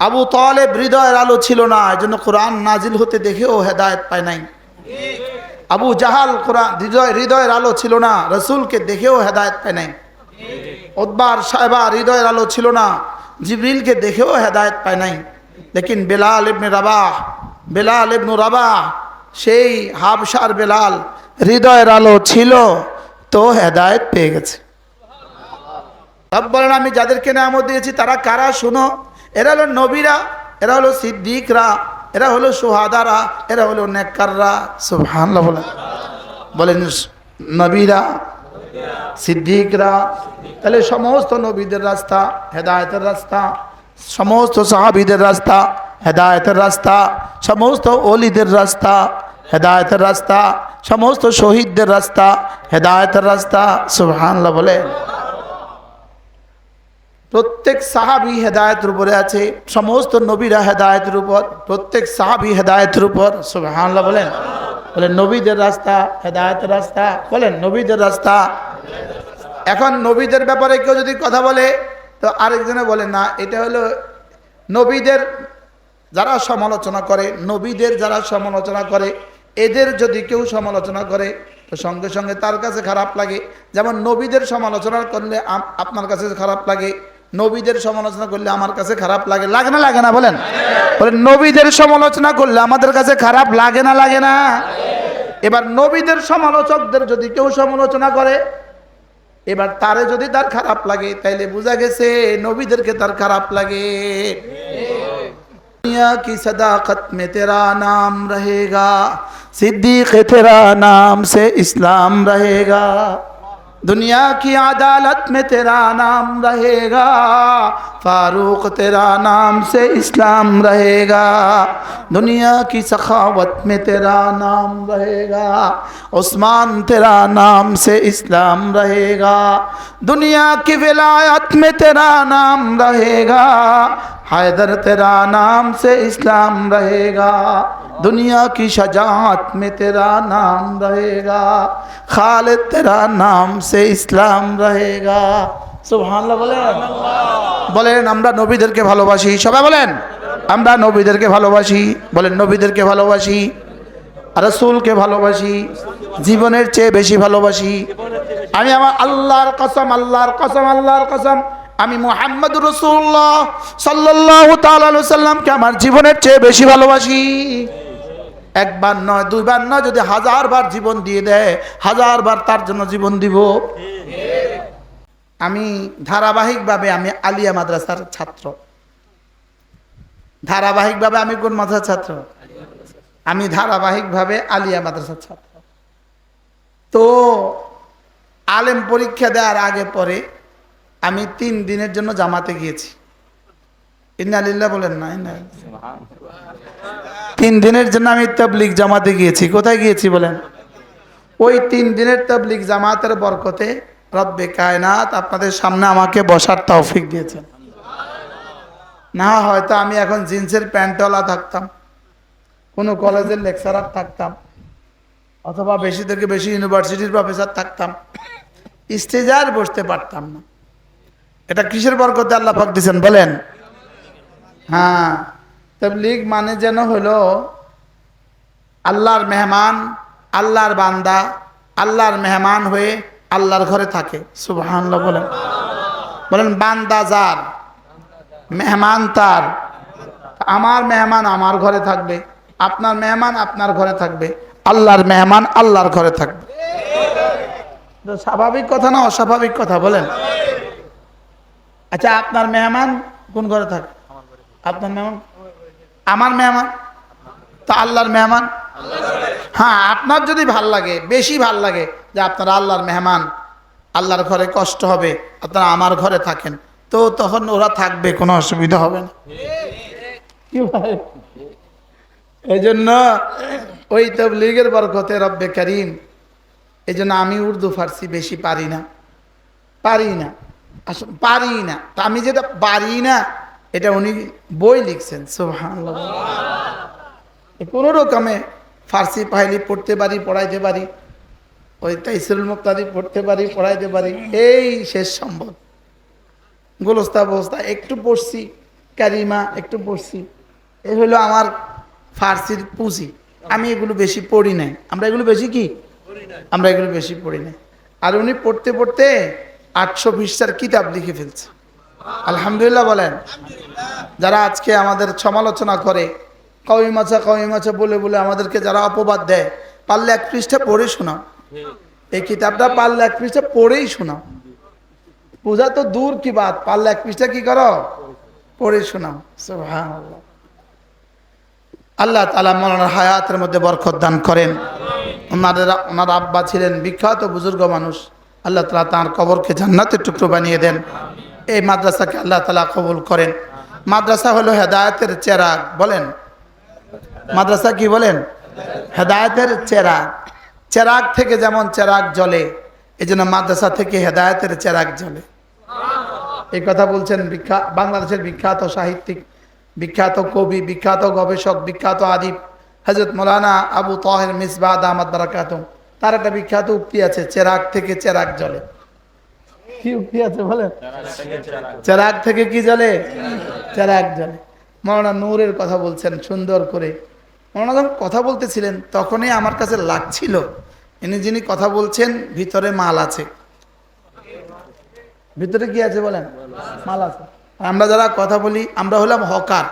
আবু তালেব হৃদয়ের আলো ছিল না, এজন্য কোরআন নাজিল হতে দেখেও হেদায়েত পায় নাই। আবু জাহাল কোরআন হৃদয়ের আলো ছিল না, রসুলকে দেখেও হেদায়েত পায় নাই। উতবার সাহেবা হৃদয়ের আলো ছিল না, জিবরিলকে দেখেও হেদায়েত পায় নাই। লেকিন বেলাল ইবনে রাবাহ সেই হাবশার বেলাল হৃদয়ের আলো ছিল, তো হেদায়েত পেয়ে গেছে। রব বলেন, আমি যাদেরকে নিয়ামত দিয়েছি তারা কারা শুনো। এরা হলো নবীরা, এরা হলো সিদ্দিকরা, এরা হলো সুহাদারা, এরা হলো নেককাররা। সুবহানাল্লাহ বলেন, নবীরা, সিদ্দিকরা। তাহলে সমস্ত নবীদের রাস্তা হেদায়েতের রাস্তা, সমস্ত সাহাবীদের রাস্তা হেদায়েতের রাস্তা, সমস্ত ওলিদের রাস্তা হেদায়েতের রাস্তা, সমস্ত শহীদদের রাস্তা হেদায়েতের রাস্তা। সুবহানাল্লাহ বলে। প্রত্যেক সাহাবী হেদায়েতের উপরে আছে, সমস্ত নবীরা হেদায়েতের উপর, প্রত্যেক সাহাবী হেদায়েতের উপর। সুবহানাল্লাহ বলেন। বলেন নবীদের রাস্তা হেদায়েতের রাস্তা, বলেন নবীদের রাস্তা। এখন নবীদের ব্যাপারে কেউ যদি কথা বলে তো আরেকজনে বলে না, এটা হলো নবীদের যারা সমালোচনা করে, নবীদের যারা সমালোচনা করে এদের যদি কেউ সমালোচনা করে তো সঙ্গে সঙ্গে তার কাছে খারাপ লাগে। যেমন নবীদের সমালোচনা করলে আপনার কাছে খারাপ লাগে, নবীদের সমালোচনা করলে আমার কাছে খারাপ লাগে। লাগে না লাগে না বলেন? বলেন নবীদের সমালোচনা করলে আমাদের কাছে খারাপ লাগে না লাগে না? এবার নবীদের সমালোচকদের যদি কেউ সমালোচনা করে, এবার তারে যদি তার খারাপ লাগে তাইলে বোঝা গেছে নবীদেরকে তার খারাপ লাগে। दुनिया की सदाकत में तेरा नाम रहेगा, सिद्दीक तेरा नाम से इस्लाम रहेगा। दुनिया की अदालत में तेरा नाम रहेगा, फारूक तेरा नाम से इस्लाम रहेगा। दुनिया की सखावत में तेरा नाम रहेगा, उस्मान तेरा नाम से इस्लाम रहेगा। दुनिया की विलायत में तेरा नाम रहेगा, हैदर तेरा नाम से इस्लाम रहेगा। दुनिया की शजाअत में तेरा नाम रहेगा, खालिद तेरा नाम से इस्लाम रहेगा। সুবহানাল্লাহ বলেন। বলেন আমরা নবীদেরকে ভালোবাসি, সবাই বলেন আমরা নবীদেরকে ভালোবাসি। বলেন নবীদেরকে ভালোবাসি, রাসূলকে ভালোবাসি, জীবনের চেয়ে বেশি ভালোবাসি। আমি আমার আল্লাহর কসম, আল্লাহর কসম, আল্লাহর কসম, আমি মুহাম্মদুর রাসূলুল্লাহ সাল্লাল্লাহু তাআলা আলাইহি সাল্লামকে আমার জীবনের চেয়ে বেশি ভালোবাসি। একবার নয়, দুইবার নয়, যদি 1000 বার জীবন দিয়ে দেয় 1000 বার তার জন্য জীবন দিব। আমি ধারাবাহিকভাবে আমি আলিয়া মাদ্রাসার ছাত্র। ধারাবাহিকভাবে আমি কোন মাদ্রাসার ছাত্র? আমি ধারাবাহিকভাবে আলিয়া মাদ্রাসার ছাত্র। তো আলেম পরীক্ষা দেওয়ার আগে পরে আমি 3 দিনের জন্য জামাতে গিয়েছি। ইন্না লিল্লাহ বলেন না? 3 দিনের জন্য আমি তাবলীগ জামাতে গিয়েছি। কোথায় গিয়েছি বলেন? ওই 3 দিনের তাবলীগ জামাতের বরকতে রব্বে কায়নাত আপনাদের সামনে আমাকে বসার তৌফিক দিয়েছেন। না হয়তো আমি এখন জিন্সের প্যান্টওয়ালা থাকতাম, কোনো কলেজের লেকচারার থাকতাম, অথবা বেশি থেকে বেশি ইউনিভার্সিটির প্রফেসর থাকতাম, স্টেজে আর বসতে পারতাম না। এটা কিসের বরকতে আল্লাহ পাক দিয়েছেন বলেন? হ্যাঁ, তাবলীগ মানে যেন হলো আল্লাহর মেহমান, আল্লাহর বান্দা আল্লাহর মেহমান হয়ে আল্লাহর ঘরে থাকে। সুবহানাল্লাহ বলেন। বলেন বান্দা যার, মেহমান তার। আমার মেহমান আমার ঘরে থাকবে, আপনার মেহমান আপনার ঘরে থাকবে, আল্লাহর মেহমান আল্লাহর ঘরে থাকবে। স্বাভাবিক কথা না অস্বাভাবিক কথা বলেন? আচ্ছা, আপনার মেহমান কোন ঘরে থাকে? আপনার মেহমান আমার মেহমান, তা আল্লাহর মেহমান। হ্যাঁ, আপনার যদি ভাল লাগে, বেশি ভাল লাগে যে আপনারা আল্লাহর মেহমান, আল্লাহর ঘরে কষ্ট হবে আপনারা আমার ঘরে থাকেন, তো তখন ওরা থাকবে, কোনো অসুবিধা হবে না। এই জন্য ওই তাবলীগের বরকতে রব্বে কারীম, এই জন্য আমি উর্দু ফার্সি বেশি পারি না, আসলে পারি না। তা আমি যেটা পারি না এটা উনি বই লিখছেন। সুবহানাল্লাহ। কোনো রকমে ফার্সি পাইলি পড়তে পারি, পড়াইতে পারি, ওই তাইসিরুল মুক্তাদি পড়তে পারি, পড়াইতে পারি, এই শেষ সম্ভব। গোলস্তা বস্তা একটু পড়ছি, কারিমা একটু পড়ছি, এই হলো আমার ফার্সির পুঁজি। আমি এগুলো বেশি পড়ি নাই। আমরা এগুলো বেশি কি আমরা এগুলো বেশি পড়ি নাই। আর উনি পড়তে পড়তে 800 পৃষ্ঠার কিতাব লিখে ফেলছে। আলহামদুলিল্লাহ বলেন। যারা আজকে আমাদের সমালোচনা করে, কওমি মাছা বলে বলে আমাদেরকে যারা অপবাদ দেয়, পারলে 1 পৃষ্ঠা পড়ে শোনাও। এই কিতাবটা পারলে 1 পৃষ্ঠা পড়েই শোনাও। পূজা তো দূর কি বাত, পারলে 1 পৃষ্ঠা কি করো, পড়ে শোনাও। সুবহানাল্লাহ। আল্লাহ তাআলা মাওলানার হায়াতের মধ্যে বরকত দান করেন। ওনার আব্বা ছিলেন বিখ্যাত বুজুর্গ মানুষ। আল্লাহ তাআলা তার কবরকে জান্নাতের টুকরো বানিয়ে দেন। এই মাদ্রাসাকে আল্লাহ তাআলা কবুল করেন। মাদ্রাসা হলো হেদায়েতের চেরাগ। বলেন মাদ্রাসা কি বলেন? হেদায়েতের চেরাগ। চেরাগ থেকে যেমন চেরাগ জ্বলে, এই জন্য মাদ্রাসা থেকে হেদায়েতের চেরাগ জ্বলে। এই কথা বলছেন বাংলাদেশের বিখ্যাত সাহিত্যিক, বিখ্যাত কবি, বিখ্যাত গবেষক, বিখ্যাত আদিব হযরত মাওলানা আবু তাহের মিসবাহ দামাত বারাকাতুহু। তার একটা বিখ্যাত উক্তি আছে, চেরাগ থেকে চেরাগ জ্বলে। কি উক্তি আছে বলেন? চেরাগ থেকে কি জ্বলে? চেরাগ জ্বলে। মাওলানা নূরের কথা বলছেন সুন্দর করে। মাওলানা যখন কথা বলতেছিলেন তখনই আমার কাছে লাগছিল ইনি যিনি কথা বলছেন ভিতরে মাল আছে। ভিতরে কি আছে বলেন? মাল আছে। আমরা যারা কথা বলি আমরা হলাম হকার।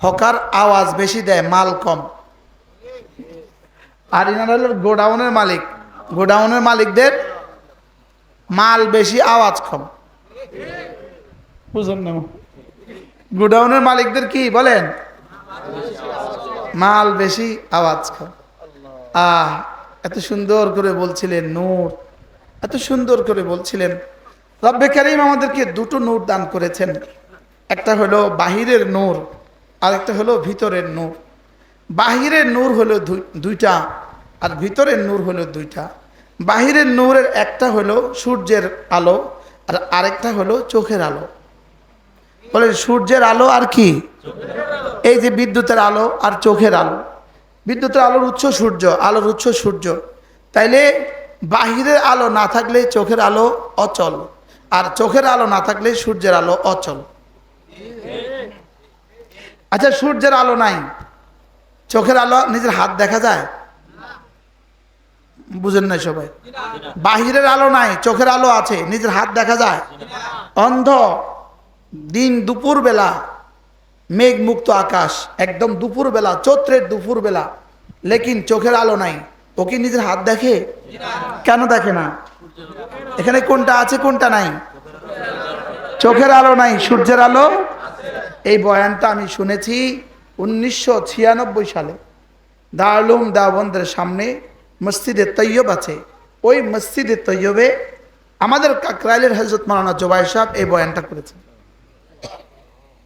হকার আওয়াজ বেশি দেয়, মাল কম। আর ইনারা হল গোডাউনের মালিক। গোডাউনের মালিকদের মাল বেশি, আওয়াজ কম। বুঝুন না? গোডাউনের মালিকদের কি বলেন? মাল বেশি, আওয়াজ কম। এত সুন্দর করে বলছিলেন নূর, এত সুন্দর করে বলছিলেন। রব্বে কারীম আমাদেরকে 2টো নূর দান করেছেন। একটা হলো বাহিরের নূর, আর একটা হলো ভিতরের নূর। বাহিরের নূর হলো 2টা, আর ভিতরের নূর হলো 2টা। বাহিরের নূরের একটা হলো সূর্যের আলো, আর আরেকটা হলো চোখের আলো। বলে সূর্যের আলো আর কি? এই যে বিদ্যুতের আলো আর চোখের আলো। বিদ্যুতের আলোর উৎস সূর্য, আলোর উৎস সূর্য। তাইলে বাহিরের আলো না থাকলে চোখের আলো অচল, আর চোখের আলো না থাকলে সূর্যের আলো অচল। আচ্ছা, সূর্যের আলো নাই, চোখের আলো, নিজের হাত দেখা যায়? বুঝেন না সবাই? বাহিরের আলো নাই, চোখের আলো আছে, নিজের হাত দেখা যায়? অন্ধ, দিন দুপুর বেলা, মেঘ মুক্ত আকাশ, একদম দুপুর বেলা, চৈত্রের দুপুর বেলা, লেকিন চোখের আলো নাই, ও কি নিজের হাত দেখে? কেন দেখে না? এখানে কোনটা আছে কোনটা নাই? চোখের আলো নাই, সূর্যের আলো। এই বয়ানটা আমি শুনেছি 1996 সালে দারুল উলুম দেওবন্দের সামনে মসজিদে তৈয়ব আছে। ওই মসজিদে তৈয়বে আমাদের কাকরাইলের হযরত মাওলানা জুবাইর সাহেব এই বয়ানটা করেছেন।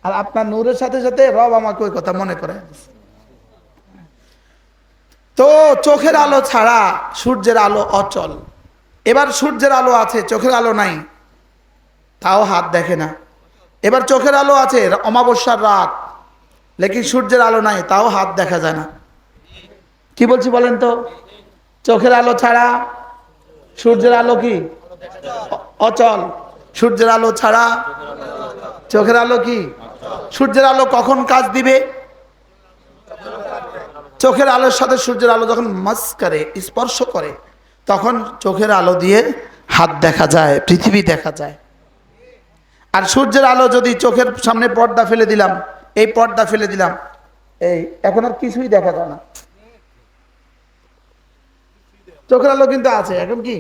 আর আপনার নূরের সাথে সাথে রব আমাকে ওই কথা মনে করে। তো চোখের আলো ছাড়া সূর্যের আলো অচল। এবার সূর্যের আলো আছে, চোখের আলো নাই, তাও হাত দেখে না। এবার চোখের আলো আছে, অমাবস্যার রাত, লেকিন সূর্যের আলো নাই, তাও হাত দেখা যায় না। কি বলছি বলেন তো? চোখের আলো ছাড়া সূর্যের আলো কি? অচল। সূর্যের আলো ছাড়া চোখের আলো কি? সূর্যের আলো কখন কাজ দিবে? চোখের আলোর সাথে সূর্যের আলো যখন মাস করে, স্পর্শ করে, তখন চোখের আলো দিয়ে হাত দেখা যায়, পৃথিবী দেখা যায়। আর সূর্যের আলো যদি চোখের সামনে পর্দা ফেলে দিলাম, এই পর্দা ফেলে দিলাম, এই এখন আর কিছুই দেখা যায় না। চোখের আলো কিন্তু আছে এখন কি?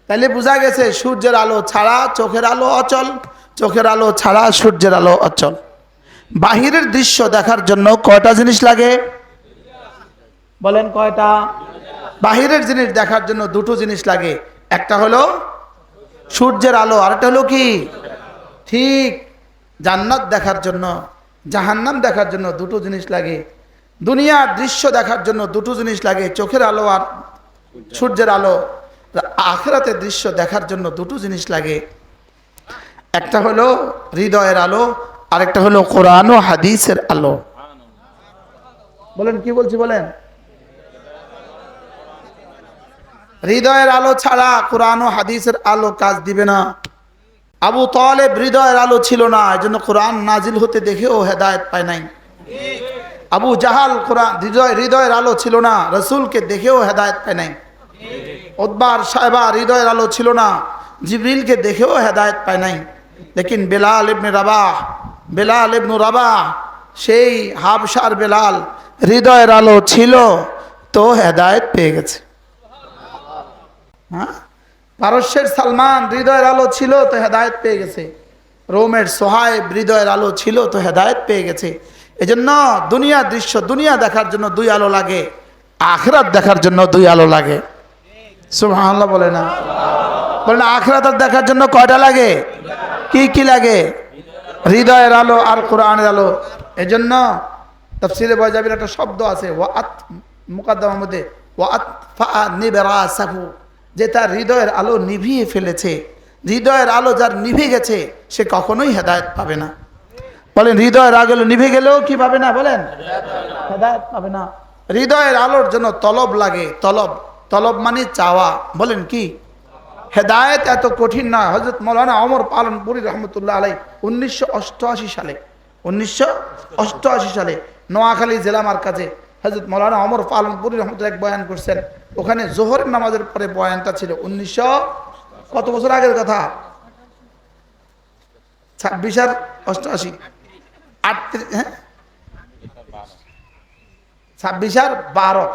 তাইলে বোঝা গেছে সূর্যের আলো ছাড়া চোখের আলো অচল, চোখের আলো ছাড়া সূর্যের আলো অচল। বাহিরের দৃশ্য দেখার জন্য কয়টা জিনিস লাগে বলেন? কয়টা? বাহিরের জিনিস দেখার জন্য 2টো জিনিস লাগে। একটা হলো সূর্যের আলো, আর একটা হলো কি? ঠিক জান্নাত দেখার জন্য, জাহান্নাম দেখার জন্য 2টো জিনিস লাগে। দুনিয়ার দৃশ্য দেখার জন্য 2টো জিনিস লাগে, চোখের আলো আর সূর্যের আলো। আখিরাতের দৃশ্য দেখার জন্য 2টো জিনিস লাগে। একটা হলো হৃদয়ের আলো, আরেকটা হলো কোরআন ও হাদিসের আলো। বলেন কি বলছি বলেন? হৃদয়ের আলো ছাড়া কোরআন ও হাদিসের আলো কাজ দিবে না। আবু তালেব হৃদয়ের আলো ছিল না, এজন্য কোরআন নাজিল হতে দেখেও হেদায়েত পায় নাই। আবু জাহাল কোরআন হৃদয়ের আলো ছিল না, রসুলকে দেখেও হেদায়েত পায় নাই। উতবার সাহেবা হৃদয়ের আলো ছিল না, জিবরিলকে দেখেও হেদায়েত পায় নাই। লেকিন বেলাল ইবনে রাবাহ সেই হাবশার বেলাল হৃদয়ের আলো ছিল তো হেদায়েত পেয়ে গেছে। হ্যাঁ, পারস্যের সালমান হৃদয়ের আলো ছিল তো হেদায়েত পেয়ে গেছে। রোমের সোহাইব হৃদয়ের আলো ছিল তো হেদায়েত পেয়ে গেছে। এজন্য দুনিয়ার দৃশ্য, দুনিয়া দেখার জন্য দুই আলো লাগে, আখিরাত দেখার জন্য দুই আলো লাগে। সুবহানাল্লাহ বলে না? বলে না, আখিরাত দেখার জন্য কয়টা লাগে? কি কি লাগে? হৃদয়ের আলো আর কোরআনের আলো। এজন্য তাফসীরে বাজাবির একটা শব্দ আছে, ওয়াত মুকাদ্দামার মধ্যে, ওয়াত ফা নিবরাসাহু, যে তার হৃদয়ের আলো নিভিয়ে ফেলেছে। হৃদয়ের আলো যার নিভে গেছে সে কখনোই হেদায়েত পাবে না। বলেন, হৃদয়ের আলো নিভে গেলেও কি পাবে না? বলেন, হেদায়েত পাবে না। হৃদয়ের আলোর জন্য তলব লাগে। তলব মানে চাওয়া। বলেন কি? হেদায়েত এত কঠিন না। হযরত মাওলানা ওমর পালনপুরি রহমতুল্লাহ আলাইহি 1988 সালে নোয়াখালী জেলা মার্কাজে হযরত মাওলানা ওমর পালনপুরি রহমতুল্লাহ এক বয়ান করছেন। ওখানে জোহরের নামাজের পরে বয়ানটা ছিল 1900 কত বছর আগের কথা? 26 আর 88, 26 আর 12,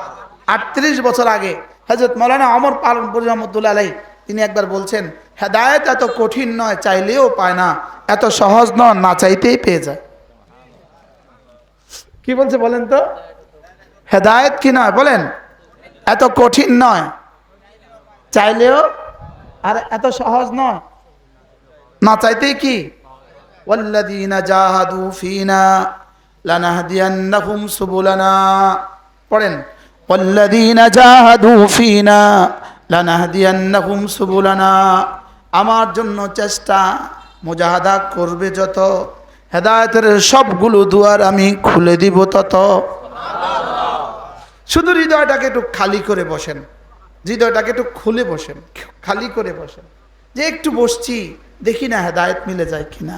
38 বছর আগে হযরত মাওলানা ওমর পালনপুরি রহমতুল্লাহ আলাইহি তিনি একবার বলছেন, হেদায়েত এত কঠিন নয়, চাইলেও পায় না, এত সহজ নয়, না চাইতেই পেয়ে যায়। কি বলছে বলেন তো? হেদায়েত কি নয়? বলেন, এত কঠিন নয়, চাইলেও, আর এত সহজ নয়, না চাইতেই কি? ওয়াল্লাযীনা জাহাদু ফীনা লানাহদিয়ান্নাহুম সুবুলানা। পড়েন, ওয়াল্লাযীনা জাহাদু ফীনা লানাহদিয়ান্নাহুম সুবুলানা। আমার জন্য চেষ্টা মুজাহাদা করবে যত, হেদায়েতের সবগুলো দুয়ার আমি খুলে দিব তত। শুধু হৃদয়টাকে একটু খালি করে বসেন, হৃদয়টাকে একটু খুলে বসেন, খালি করে বসেন, যে একটু বসছি দেখি না হেদায়েত মিলে যায় কিনা।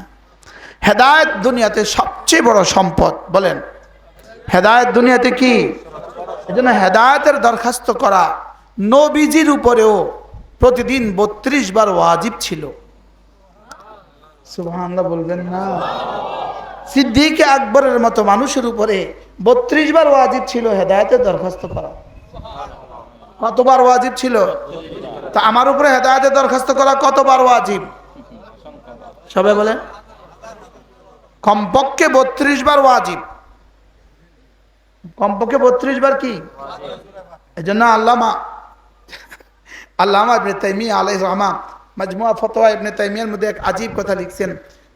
হেদায়েত দুনিয়াতে সবচেয়ে বড় সম্পদ। বলেন, হেদায়েত দুনিয়াতে কি? এজন্য হেদায়েতের দরখাস্ত করা নবীজির উপরেও প্রতিদিন 32 বার ওয়াজিব ছিল। সুবহানাল্লাহ বলবেন না? সিদ্দিক আকবরের মতো মানুষের উপরে 32 বার ওয়াজিব ছিল হেদায়েতের দরখাস্ত করা। কতবার ওয়াজিব ছিল? তা আমার উপরে হেদায়েতের দরখাস্ত করা কতবার ওয়াজিব? সবাই বলেন, কমপক্ষে 32 বার ওয়াজিব। কমপক্ষে 32 বার কি? এজন্য আল্লামা ইবনে তাইমিয়া আলাইহিস রাহমাহ মাজমুআ ফতোয়া ইবনে তাইমিয়ার মধ্যে এক আজীব কথা লিখছেন।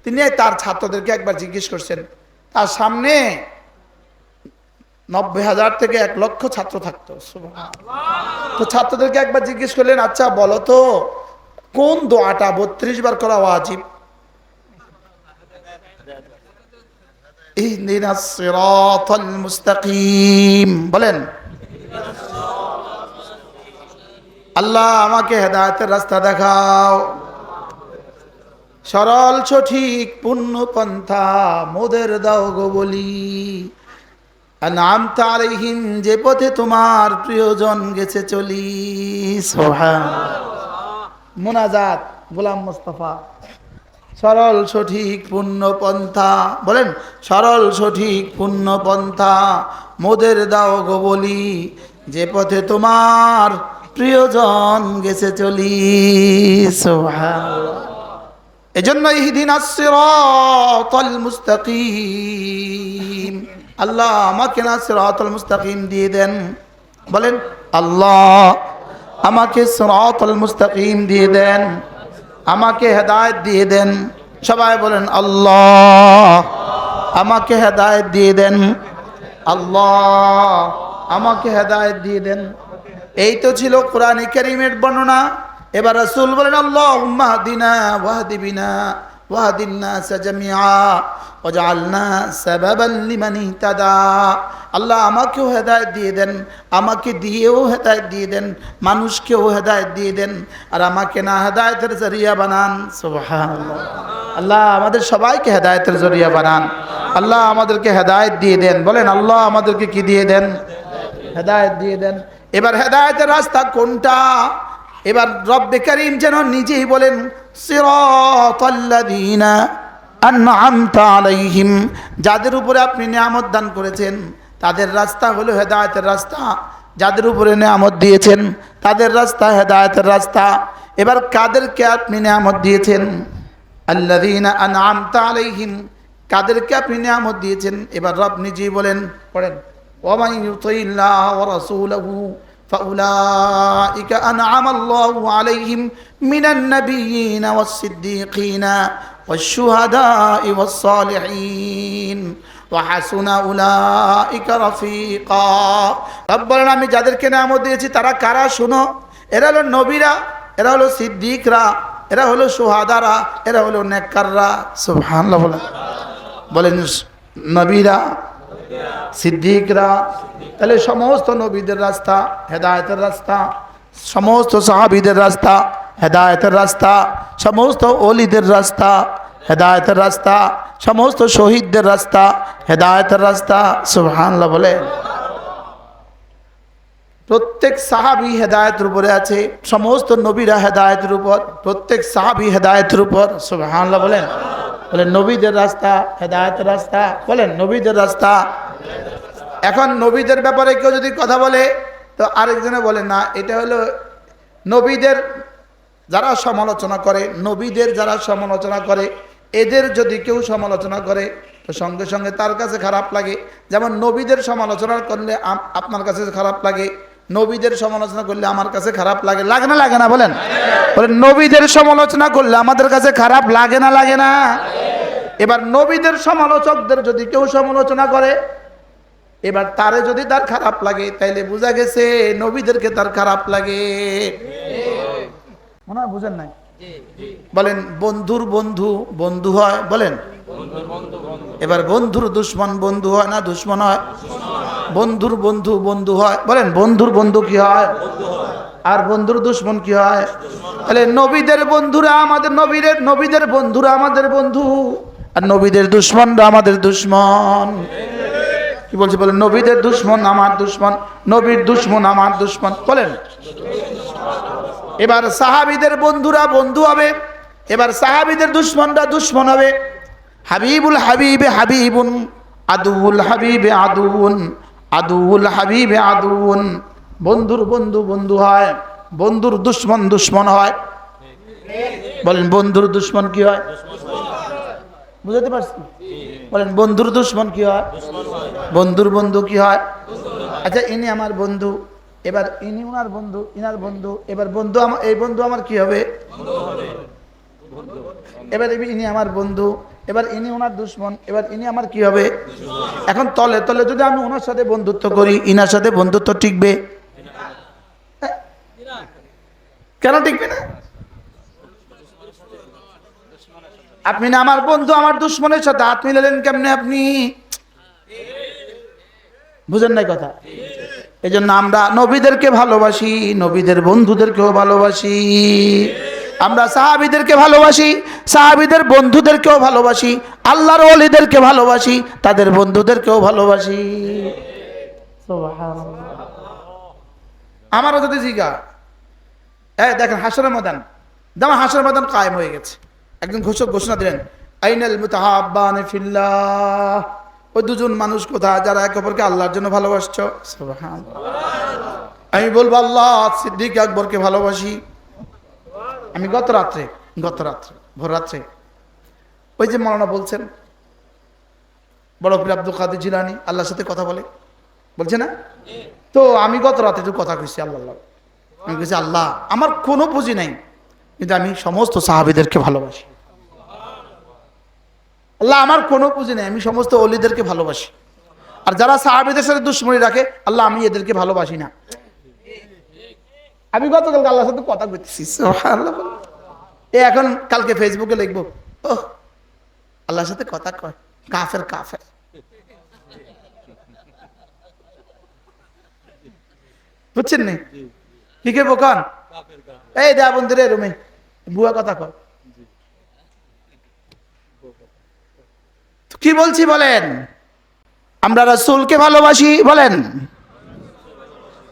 তিনি তার ছাত্রদেরকে একবার জিজ্ঞেস করছেন, তার সামনে 90,000 থেকে 1 লক্ষ ছাত্র থাকতো। তো ছাত্রদেরকে একবার জিজ্ঞেস করলেন, আচ্ছা বলো তো কোন দোয়াটা 32 বার করা ওয়াজিব? ইহদিনাস সিরাতাল মুস্তাকিম। বলেন, আল্লাহ আমাকে হেদায়েতের রাস্তা দেখাও, সরল সঠিক পূর্ণ পন্থা মোদের দাও গো বলি। আনআমতা আলাইহিম, যে পথে তোমার প্রিয়জন গেছে চলি। সুবহানাল্লাহ। মুনাজাত গোলাম মুস্তাফা, সরল সঠিক পূর্ণ পন্থা। বলেন, সরল সঠিক পূর্ণ পন্থা মোদের দাও গো বলি, যে পথে তোমার প্রিয়জন গেছে চলি। সুবহানাল্লাহ। এজন্য ইহদিনাস সিরাতাল মুস্তাকিম, আল্লাহ আমাকে না সিরাতাল মুস্তাকিম দিয়ে দেন। বলেন, আল্লাহ আমাকে সিরাতাল মুস্তাকিম দিয়ে দেন, আমাকে হেদায়েত দিয়ে দেন। সবাই বলেন, আল্লাহ আমাকে হেদায়েত দিয়ে দেন, আল্লাহ আমাকে হেদায়েত দিয়ে দেন। এই তো ছিল কোরআন কারীমের বর্ণনা। এবার রাসূল বলেন, আল্লাহুম্মা হদিনা ওয়াহদি বিনা ওয়াহদিন নাস জামিআ ওয়াজআলনা সাবাবান লিমান ইহতাদা। আল্লাহ আমাকেও হেদায়েত দিয়ে দেন, আমাকে দিয়েও হেদায়েত দিয়ে দেন, মানুষকেও হেদায়েত দিয়ে দেন, আর আমাকে না হেদায়েতের জরিয়া বানান। সুবহানাল্লাহ। আল্লাহ আমাদের সবাইকে হেদায়েতের জরিয়া বানান। আল্লাহ আমাদেরকে হেদায়েত দিয়ে দেন। বলেন আল্লাহ আমাদেরকে কি দিয়ে দেন? হেদায়েত দিয়ে দেন। এবার হেদায়েতের রাস্তা কোনটা? এবার রব্বে কারীম যেন নিজেই বলেন, সিরাতাল্লাযীনা আনআমতা আলাইহিম, যাদের উপরে আপনি নিয়ামত দান করেছেন তাদের রাস্তা হলো হেদায়েতের রাস্তা। যাদের উপরে নিয়ামত দিয়েছেন তাদের রাস্তা হেদায়েতের রাস্তা। এবার কাদেরকে আপনি নিয়ামত দিয়েছেন? আল্লাযীনা আনআমতা আলাইহিম, কাদেরকে আপনি নিয়ামত দিয়েছেন? এবার রব নিজেই বলেন, পড়েন, ওয়া মান ইউতিল্লাহ ওয়া রাসূলহু ফাউলাইকা আনআমাল্লাহু আলাইহিম মিনান নাবিয়্যিনা ওয়াস সিদ্দীকিনা ওয়াশ শুহাদাই ওয়াস সালিহিন ওয়া হাসুনা উলাইকা রাফিকা। রব বলেন, আমি যাদেরকে নিয়ামত দিয়েছি তারা কারা? শুনো, এরা হলো নবীরা, এরা হলো সিদ্দিকরা, এরা হলো শুহাদারা, এরা হলো নেককাররা। সুবহানাল্লাহ। বলেন নবীরা, সিদ্দিকরা। তাহলে সমস্ত নবীদের রাস্তা হেদায়েতের রাস্তা, সমস্ত সাহাবীদের রাস্তা হেদায়েতের রাস্তা, সমস্ত ওলিদের রাস্তা হেদায়েতের রাস্তা, সমস্ত শহীদদের রাস্তা হেদায়েতের রাস্তা। সুবহানাল্লাহ। বলে প্রত্যেক সাহাবী হেদায়েতের উপরে আছে, সমস্ত নবীরা হেদায়েতের উপর, প্রত্যেক সাহাবী হেদায়েতের উপর। সুবহানাল্লাহ। বলেন নবীদের রাস্তা হেদায়েতের রাস্তা। বলেন নবীদের রাস্তা। এখন নবীদের ব্যাপারে কেউ যদি কথা বলে তো আরেকজনে বলে না, এটা হলো নবীদের যারা সমালোচনা করে, নবীদের যারা সমালোচনা করে এদের যদি কেউ সমালোচনা করে তো সঙ্গে সঙ্গে তার কাছে খারাপ লাগে। যেমন নবীদের সমালোচনা করলে আপনার কাছে খারাপ লাগে, নবীদের সমালোচনা করলে আমার কাছে খারাপ লাগে। লাগে না লাগে না? বলেন নবীদের সমালোচনা করলে আমাদের কাছে খারাপ লাগে না লাগে না? এবার নবীদের সমালোচকদের যদি কেউ সমালোচনা করে, এবার তারে যদি তার খারাপ লাগে তাইলে বোঝা গেছে নবীদেরকে তার খারাপ লাগে। মনে হয় বুঝেন নাই? বলেন বন্ধুর বন্ধু বন্ধু হয়। বলেন এবার বন্ধুর দুশ্মন বন্ধু হয় না দুশ্মন হয়? বন্ধুর বন্ধু বন্ধু হয়। বলেন বন্ধুর বন্ধু কি হয়? আর বন্ধুর দুশ্মন কি হয়? তাহলে নবীদের বন্ধুরা আমাদের নবীদের বন্ধুরা আমাদের বন্ধু, আর নবীদের দুশ্মনরা আমাদের দুশ্মন। কি বলছি? বলেন নবীদের দুশ্মন আমার দুশ্মন, নবীর দুশ্মন আমার দুশ্মন। বলেন এবার সাহাবীদের বন্ধুরা বন্ধু হবে, এবার সাহাবীদের দুশ্মনরা দুশ্মন হবে। হাবিবুল হাবিবে হাবিবুন, আদুউল হাবিবে আদুউন, আদুউল হাবিবে আদুউন। বন্ধুর বন্ধু বন্ধু হয়, বন্ধুর দুশ্মন দুশ্মন হয়। বলেন বন্ধুর দুশ্মন কি হয়? বুঝতে পারছি? বলেন বন্ধুর দুশ্মন কি হয়? বন্ধুর বন্ধু কি হয়? আচ্ছা ইনি আমার বন্ধু, এবার ইনি ওনার বন্ধু, ইনার বন্ধু, এবার বন্ধু আমার, এই বন্ধু আমার কি হবে? এবার ইনি আমার বন্ধু, এবার ইনি ওনার দুশ্মন, এবার ইনি আমার কি হবে? এখন তলে তলে যদি আমি ওনার সাথে বন্ধুত্ব করি, ইনার সাথে বন্ধুত্ব টিকবে? কেন টিকবে না? আপনি না আমার বন্ধু, আমার দুশ্মনের সাথে হাত মিলালেন কেমনে আপনি? বুঝেন নাই কথা? এই জন্য আমরা নবীদেরকে ভালোবাসি, নবীদের বন্ধুদেরকেও ভালোবাসি। আমরা সাহাবীদেরকে ভালোবাসি, সাহাবীদের বন্ধুদেরকেও ভালোবাসি, আল্লাহর ওলিদেরকে ভালোবাসি, তাদের বন্ধুদেরকেও ভালোবাসি। সুবহানাল্লাহ। আমারও যদি জিগা দেখেন হাসরের ময়দান, যেমন হাসরের ময়দান কায়েম হয়ে গেছে, একজন ঘোষক ঘোষণা দিলেন আইনাল মুতাহাব্বানি ফিল্লাহ। ওই দুজন মানুষ কোথায় যারা একে অপরকে আল্লাহর জন্য ভালোবাসছো? সুবহানাল্লাহ। আমি বলবো আল্লাহ সিদ্দিক আকবরকে ভালোবাসি। আমি গত রাত্রে ভোর রাত্রে ওই যে মাওলানা বলছেন বড় পীর আব্দুল কাদের জিলানী আল্লাহর সাথে কথা বলছে না? তো আমি গত রাতে একটু কথা কইছি আল্লাহ, আমি কইছি আল্লাহ আমার কোনো পুঁজি নাই, কিন্তু আমি সমস্ত সাহাবীদেরকে ভালোবাসি। আল্লাহ আমার কোনো পুঁজি নেই, আমি সমস্ত ওলিদেরকে ভালোবাসি। আর যারা সাহাবীদের সাথে দুশমনি রাখে আল্লাহ আমি এদেরকে ভালোবাসি না। আমি গতকালকে আল্লাহর সাথে কথা কইতেছি, সুবহানাল্লাহ। এখন কালকে ফেসবুকে লিখবো ও আল্লাহর সাথে কথা কয়, কাফের কাফের। বুঝছেন নি কি কে বোকান? এই দেয়া বন্ধুরে রুমে বুয়া কথা কর। কি বলছি বলেন? আমরা রাসূলকে ভালোবাসি, বলেন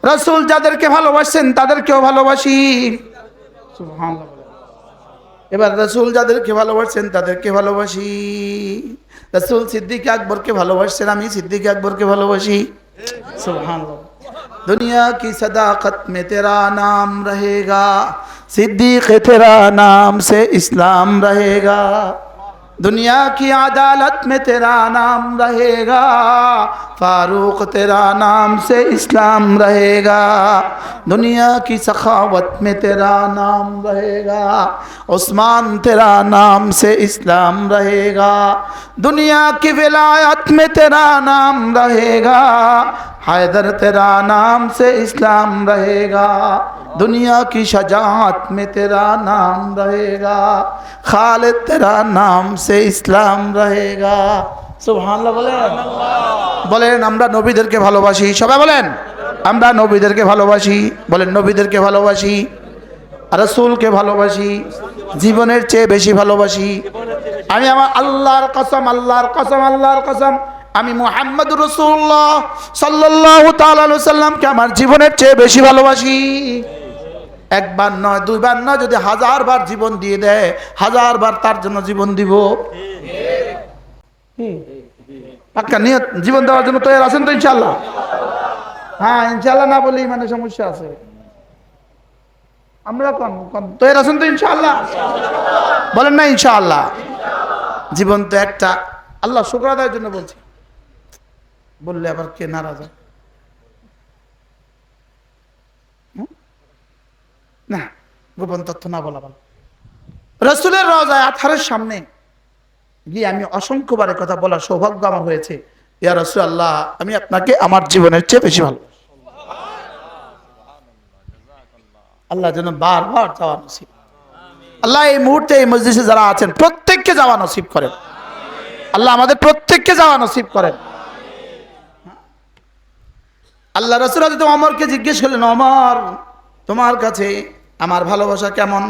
রাসূল যাদেরকে ভালোবাসেন তাদেরকেও ভালোবাসি। সুবহানাল্লাহ। এবার রাসূল যাদেরকে ভালোবাসেন তাদেরকে ভালোবাসি। রাসূল সিদ্দিক আকবরকে ভালোবাসছেন, আমি সিদ্দিক আকবরকে ভালোবাসি। সুবহানাল্লাহ। दुनिया की सदाकत में तेरा नाम रहेगा, सिद्दीक तेरा नाम से इस्लाम रहेगा। दुनिया की अदालत में तेरा नाम रहेगा, फारूक तेरा नाम से इस्लाम रहेगा। दुनिया की सखावत में तेरा नाम रहेगा, उस्मान तेरा नाम से इस्लाम रहेगा। दुनिया की विलायत में तेरा नाम रहेगा, हैदर तेरा नाम से इस्लाम रहेगा। दुनिया की शजाअत में तेरा नाम रहेगा, खालिद तेरा नाम से इस्लाम रहेगा। সুবহানাল্লাহ বলেন। বলেন আমরা নবীদেরকে ভালোবাসি, সবাই বলেন আমরা নবীদেরকে ভালোবাসি। বলেন নবীদেরকে ভালোবাসি, রাসূলকে ভালোবাসি, জীবনের চেয়ে বেশি ভালোবাসি। আমি আমার আল্লাহর কসম, আল্লাহর কসম, আল্লাহর কসম, আমি মুহাম্মদুর রাসূলুল্লাহ সাল্লাল্লাহু তাআলা আলাইহি ওয়াসাল্লামকে আমার জীবনের চেয়ে বেশি ভালোবাসি। একবার নয়, দুইবার নয়, যদি 1000 বার জীবন দিয়ে দেয় 1000 বার তার জন্য জীবন দিব। পাক্কা নিয়ত জীবন দেওয়ার জন্য তৈরি আছেন তো ইনশাআল্লাহ? হ্যাঁ ইনশাআল্লাহ না বলি মানে সমস্যা আছে। আমরা কোন তৈরি আছেন তো ইনশাআল্লাহ? বলেন না ইনশাআল্লাহ। জীবন তো একটা, আল্লাহ শুকর আদায়ের জন্য বলছি, বললে আবার কে নারাজ হয়? না, গোপন তথ্য না বলা ভালো। রাসূলের রওজায়ে আতহারের সামনে গিয়ে আমি অসংখ্যবার কথা বলার সৌভাগ্য আমার হয়েছে। ইয়া রাসূলুল্লাহ, আমি আপনাকে আমার জীবনের চেয়ে বেশি ভালো। আল্লাহ যেন বারবার যাওয়া নসিব, আল্লাহ এই মুহূর্তে এই মজলিসে যারা আছেন প্রত্যেককে যাওয়া নসিব করেন। আল্লাহ আমাদের প্রত্যেককে যাওয়া নসিব করেন। আল্লাহ রাসূল হযরত ওমরকে জিজ্ঞেস করলেন, ওমর তোমার কাছে আমার ভালোবাসা কেমন?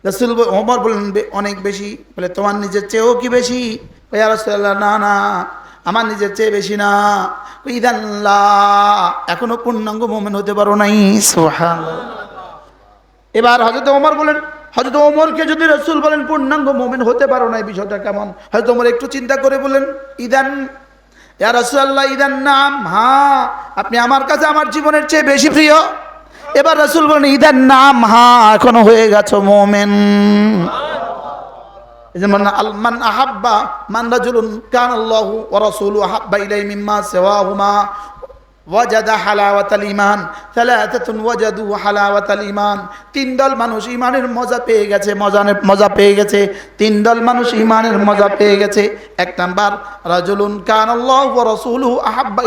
রাসূল ওমর বললেন অনেক বেশি। বলে তোমার নিজের চেয়েও কি বেশি? ইয়া রাসূলুল্লাহ না না, আমার নিজের চেয়ে বেশি না। ইদাল্লাহ, এখনো পূর্ণাঙ্গ মুমিন হতে পারো নাই। সুবহানাল্লাহ। এবার হযরত ওমর বলেন, হযরত ওমরকে যদি রাসূল বলেন পূর্ণাঙ্গ মুমিন হতে পারো না, বিষয়টা কেমন? হযরত ওমর একটু চিন্তা করে বলেন, ইদান ইয়া রাসূলুল্লাহ, ইদান নাম, হ্যাঁ আপনি আমার কাছে আমার জীবনের চেয়ে বেশি প্রিয়। এবার রাসূল বলেন, ইদান নাম, হ্যাঁ এখনো হয়ে গেছো মুমিন। যেমন মান আহাব্বা মান রাজুলুন কানাল্লাহু ওয়া রাসূলুহু আহাব্বা ইলাইহি মিম্মা সিওয়াহুমা ওয়াজাদা হালাওয়াতাল ঈমান, সালাসাতুন ওয়াজাদু হালাওয়াতাল ঈমান। তিন দল মানুষ ঈমানের মজা পেয়ে গেছে, মজা পেয়ে গেছে। তিন দল মানুষ ঈমানের মজা পেয়ে গেছে। এক নাম্বার রাজুলুন কানাল্লাহু ওয়া রাসূলুহু আহাব্বা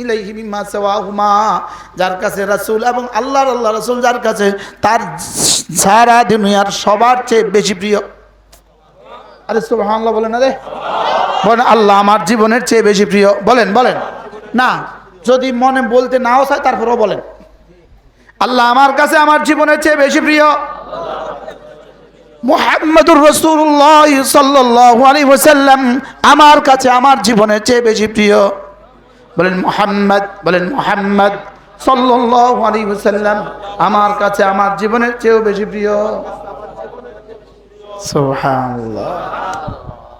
ইলাইহি মিম্মা সিওয়াহুমা, যার কাছে রাসূল এবং আল্লাহ রাসূল যার কাছে তার সারা দুনিয়ার সবার চেয়ে বেশি প্রিয়। আরে সুবহানাল্লাহ বলেন না রে, বলেন আল্লাহ আমার জীবনের চেয়ে বেশি প্রিয়। বলেন বলেন না, যদি মনে বলতে নাও চায় তারপরেও বলেন আল্লাহ আমার কাছে আমার জীবনের চেয়ে বেশি প্রিয়। মুহাম্মদুর রাসূলুল্লাহ সাল্লাল্লাহু আলাইহি ওয়াসাল্লাম আমার কাছে আমার জীবনের চেয়ে বেশি প্রিয়। বলেন মুহাম্মদ, বলেন মুহাম্মদ সাল্লাল্লাহু আলাইহি ওয়াসাল্লাম আমার কাছে আমার জীবনের চেয়েও বেশি প্রিয়। সুবহানাল্লাহ।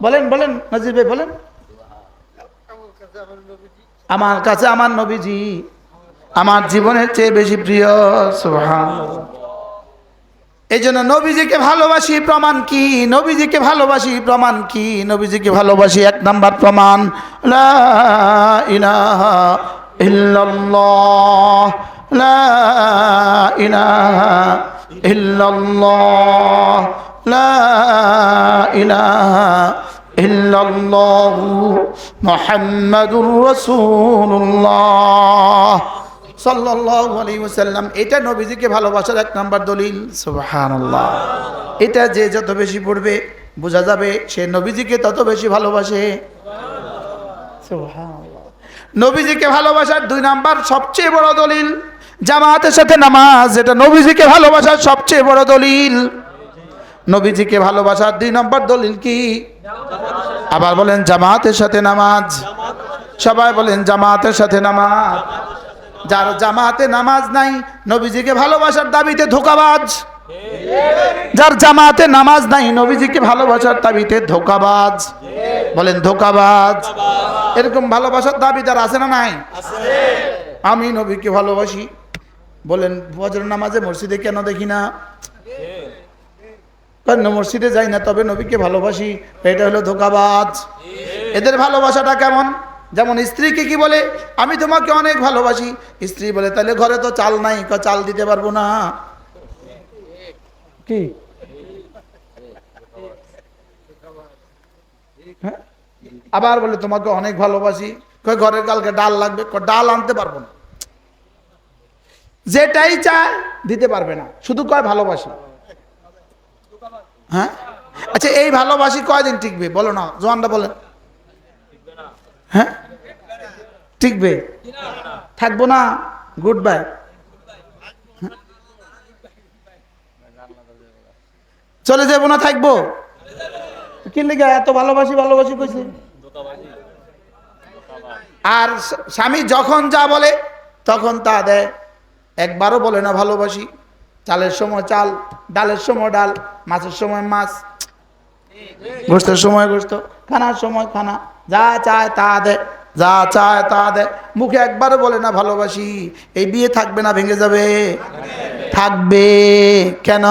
বলেন বলেন নাজির ভাই বলেন, আমার কাছে আমার নবীজি আমার জীবনের চেয়ে বেশি প্রিয়। সুবহানাল্লাহ। এই জন্য নবীজিকে ভালোবাসি প্রমাণ কি? নবীজিকে ভালোবাসি প্রমাণ কি? নবীজিকে ভালোবাসি এক নাম্বার প্রমাণ লা ইলাহা ইল্লাল্লাহ, লা ইলাহা ইল্লাল্লাহ, লা ইলাহা ইল্লাল্লাহু মুহাম্মাদুর রাসূলুল্লাহ সাল্লাল্লাহু আলাইহি ওয়াসাল্লাম। এটা নবীজিকে ভালোবাসার এক নাম্বার দলিল। সুবহানাল্লাহ। এটা যে যত বেশি পড়বে বোঝা যাবে সে নবীজিকে তত বেশি ভালোবাসে। সুবহানাল্লাহ। নবীজিকে ভালোবাসার 2 নাম্বার সবচেয়ে বড় দলিল জামাতের সাথে নামাজ, এটা নবীজিকে ভালোবাসার সবচেয়ে বড় দলিল। নবীজিকে ভালোবাসার 2 নম্বর দলিল কি? আবার বলেন জামাতের সাথে নামাজ। সবাই বলেন জামাতের সাথে নামাজ। যার জামাতে নামাজ নাই নবীজিকে ভালোবাসার দাবিতে ধোঁকাবাজ। যার জামাতে নামাজ নাই নবীজিকে ভালোবাসার দাবিতে ধোঁকাবাজ। বলেন ধোঁকাবাজ। এরকম ভালোবাসার দাবিদার আছে না নাই? আমি নবীকে ভালোবাসি, বলেন ফজর নামাজে মসজিদে কেন দেখি না? কারণ মসজিদে যাই না তবে নবীকে ভালোবাসি, এটা হলো ধোঁকাবাজ। এদের ভালোবাসাটা কেমন? যেমন স্ত্রীকে কি বলে, আমি তোমাকে অনেক ভালোবাসি। স্ত্রী বলে তাহলে ঘরে তো চাল নাই, চাল দিতে পারবো না। কি হ্যাঁ? আবার বলে তোমাকে অনেক ভালোবাসি, ঘরে কালকে ডাল লাগবে, ডাল আনতে পারবো না। যেটাই চায় দিতে পারবে না, শুধু কয় ভালোবাসি। হ্যাঁ, আচ্ছা এই ভালোবাসি কয়দিন টিকবে বলো না, জোয়ানরা বলেন। হ্যাঁ টিকবে? থাকবো না, গুড বাই। চলে যাবো না, থাকবো? কি লিখে এত ভালোবাসি ভালোবাসি কইছে? আর স্বামী যখন যা বলে তখন তা দেয়, একবারও বলে না ভালোবাসি। চালের সময় চাল, ডালের সময় ডাল, মাছের সময় মাছ, গোস্তের সময় গোস্ত, খানার সময় খানা, যা চায় তা দেয়, যা চায় তা দেয়। মুখে একবারও বলে না ভালোবাসি। এই বিয়ে থাকবে না ভেঙে যাবে? থাকবে। কেন?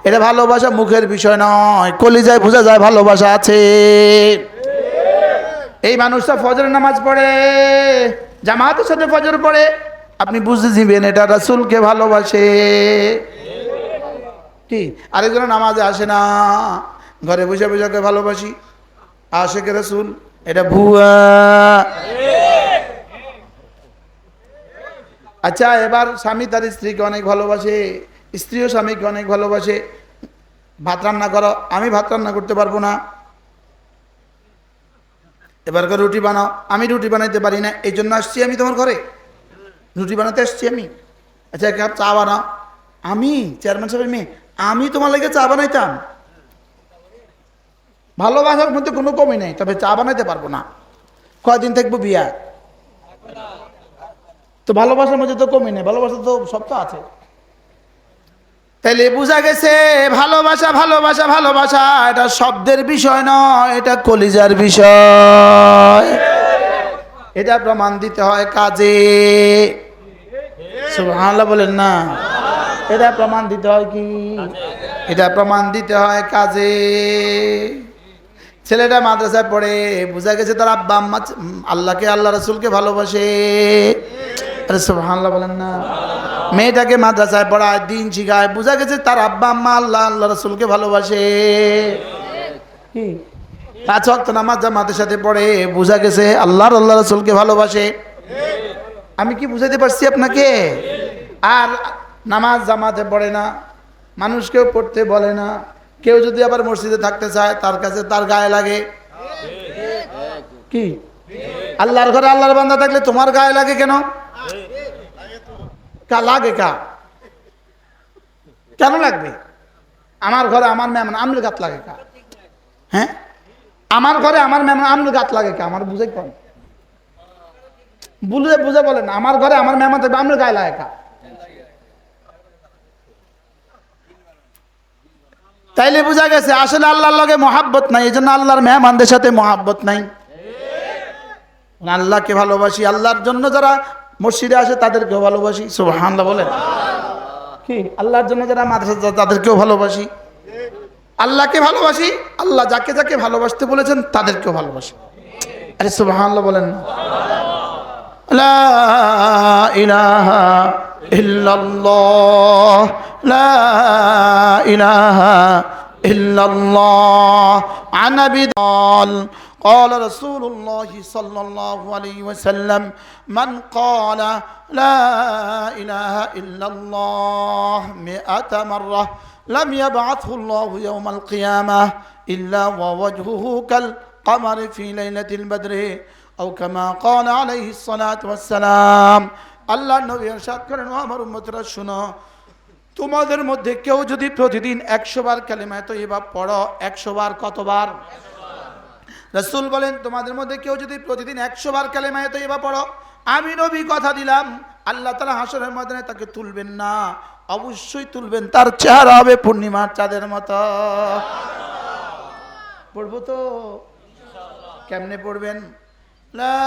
এটা ভালোবাসা মুখের বিষয় নয়, কলিজায় বোঝা যায় ভালোবাসা আছে। এই মানুষটা ফজরের নামাজ পড়ে, জামাতের সাথে ফজর পড়ে, আপনি বুঝে দিবেন এটা রাসূলকে ভালোবাসে। কি আরেকজন নামাজে আসে না, ঘরে বসে বসে ভালোবাসি, আশেকে রাসূল, এটা ভুয়া। আচ্ছা এবার স্বামী তার স্ত্রীকে অনেক ভালোবাসে, স্ত্রীও স্বামীকে অনেক ভালোবাসে। ভাত রান্না করো, আমি ভাত রান্না করতে পারবো না। এবার রুটি বানাও, আমি রুটি বানাইতে পারি না, এই জন্য আসছি আমি তোমার ঘরে, রুটি বানাতে আসছি আমি। আচ্ছা এক কাপ চা বানাও, আমি চেয়ারম্যান সাহেবের মেয়ে, আমি তোমার লেগে চা বানাইতাম। ভালোবাসার মধ্যে কোনো কমই নেই, তবে চা বানাইতে পারবো না। কয়দিন থাকবো বিয়া? তো ভালোবাসার মধ্যে তো কমই নেই, ভালোবাসা তো সব তো আছে। তাইলে বোঝা গেছে ভালোবাসা ভালোবাসা ভালোবাসা এটা শব্দের বিষয় নয়, এটা কলিজার বিষয়। এটা প্রমাণ দিতে হয় কাজে। সুবহানাল্লাহ বলেন না। এটা প্রমাণ দিতে হয় কি? এটা প্রমাণ দিতে হয় কাজে। ছেলেটা মাদ্রাসায় পড়ে, বোঝা গেছে তার আব্বা আম্মা আল্লাহকে, আল্লাহ রাসূলকে ভালোবাসে। আরে সুবহানাল্লাহ বলেন না। মেয়েটাকে মাদ্রাসায় পড়ায়, দিন শিখায়, বোঝা গেছে তার আব্বা আম্মা আল্লাহ আল্লাহ রাসূলকে ভালোবাসে। কি 5 ওয়াক্ত নামাজ জামাতের সাথে পড়ে, বোঝা গেছে আল্লাহর আল্লাহ রাসূলকে ভালোবাসে। আমি কি বুঝাতে পারছি আপনাকে? আর নামাজ জামাতে পড়ে না, মানুষকেও পড়তে বলে না। কেউ যদি আবার মসজিদে থাকতে চায় তার কাছে তার গায়ে লাগে। কি আল্লাহর ঘরে আল্লাহর বান্দা থাকলে তোমার গায়ে লাগে কেন? লাগে কেন লাগবে? আমার ঘরে আমার মেহমান আমলে গাত লাগে কা? হ্যাঁ আমার ঘরে আমার মেহমান আমলে গাত লাগে কা? আমার বুঝে কম বুঝে বলেন, আমার ঘরে আমার মেহমান থাকবে আমলে গায়ে লাগে কা? তাইলে বোঝা গেছে আসলে আল্লাহর লগে মহাব্বত নাই, এই জন্য আল্লাহর মেহমানদের সাথে মহাব্বত নাই। আল্লাহকে ভালোবাসি, আল্লাহর জন্য যারা মসজিদে আসে তাদেরকেও ভালোবাসি। সুবহানাল্লাহ বলেন। কি আল্লাহর জন্য যারা মাদ্রাসা তাদেরকেও ভালোবাসি। আল্লাহকে ভালোবাসি, আল্লাহ যাকে যাকে ভালোবাসতে বলেছেন তাদেরকেও ভালোবাসি। আরে সুবহানাল্লাহ বলেন। লা ইলাহা ইল্লাল্লাহ, লা ইলাহা ইল্লাল্লাহ। আন আবি قال رسول الله صلى الله عليه وسلم من قال لا إله إلا الله 100 مرة لم يبعثه الله يوم القيامة إلا ووجهه كالقمر في ليلة البدر أو كما قال عليه الصلاة والسلام আল্লাহ নবী ইরশাদ করেন, ও আমার উম্মতরা শুনো, তোমাদের মধ্যে কেউ যদি প্রতিদিন 100 বার কালিমা তয়্যিবা পড়ো, 100 বার কতবার? রাসূল বলেন, তোমাদের মধ্যে কেউ যদি প্রতিদিন 100 বার কালিমা তয়্যিবা পড়ো, আমি নবী কথা দিলাম আল্লাহ তাআলা হাসরের ময়দানে তাকে তুলবেন না, অবশ্যই তুলবেন, তার চেহারা হবে পূর্ণিমার চাঁদের মতো। পড়বো তো? কেমনে পড়বেন? লা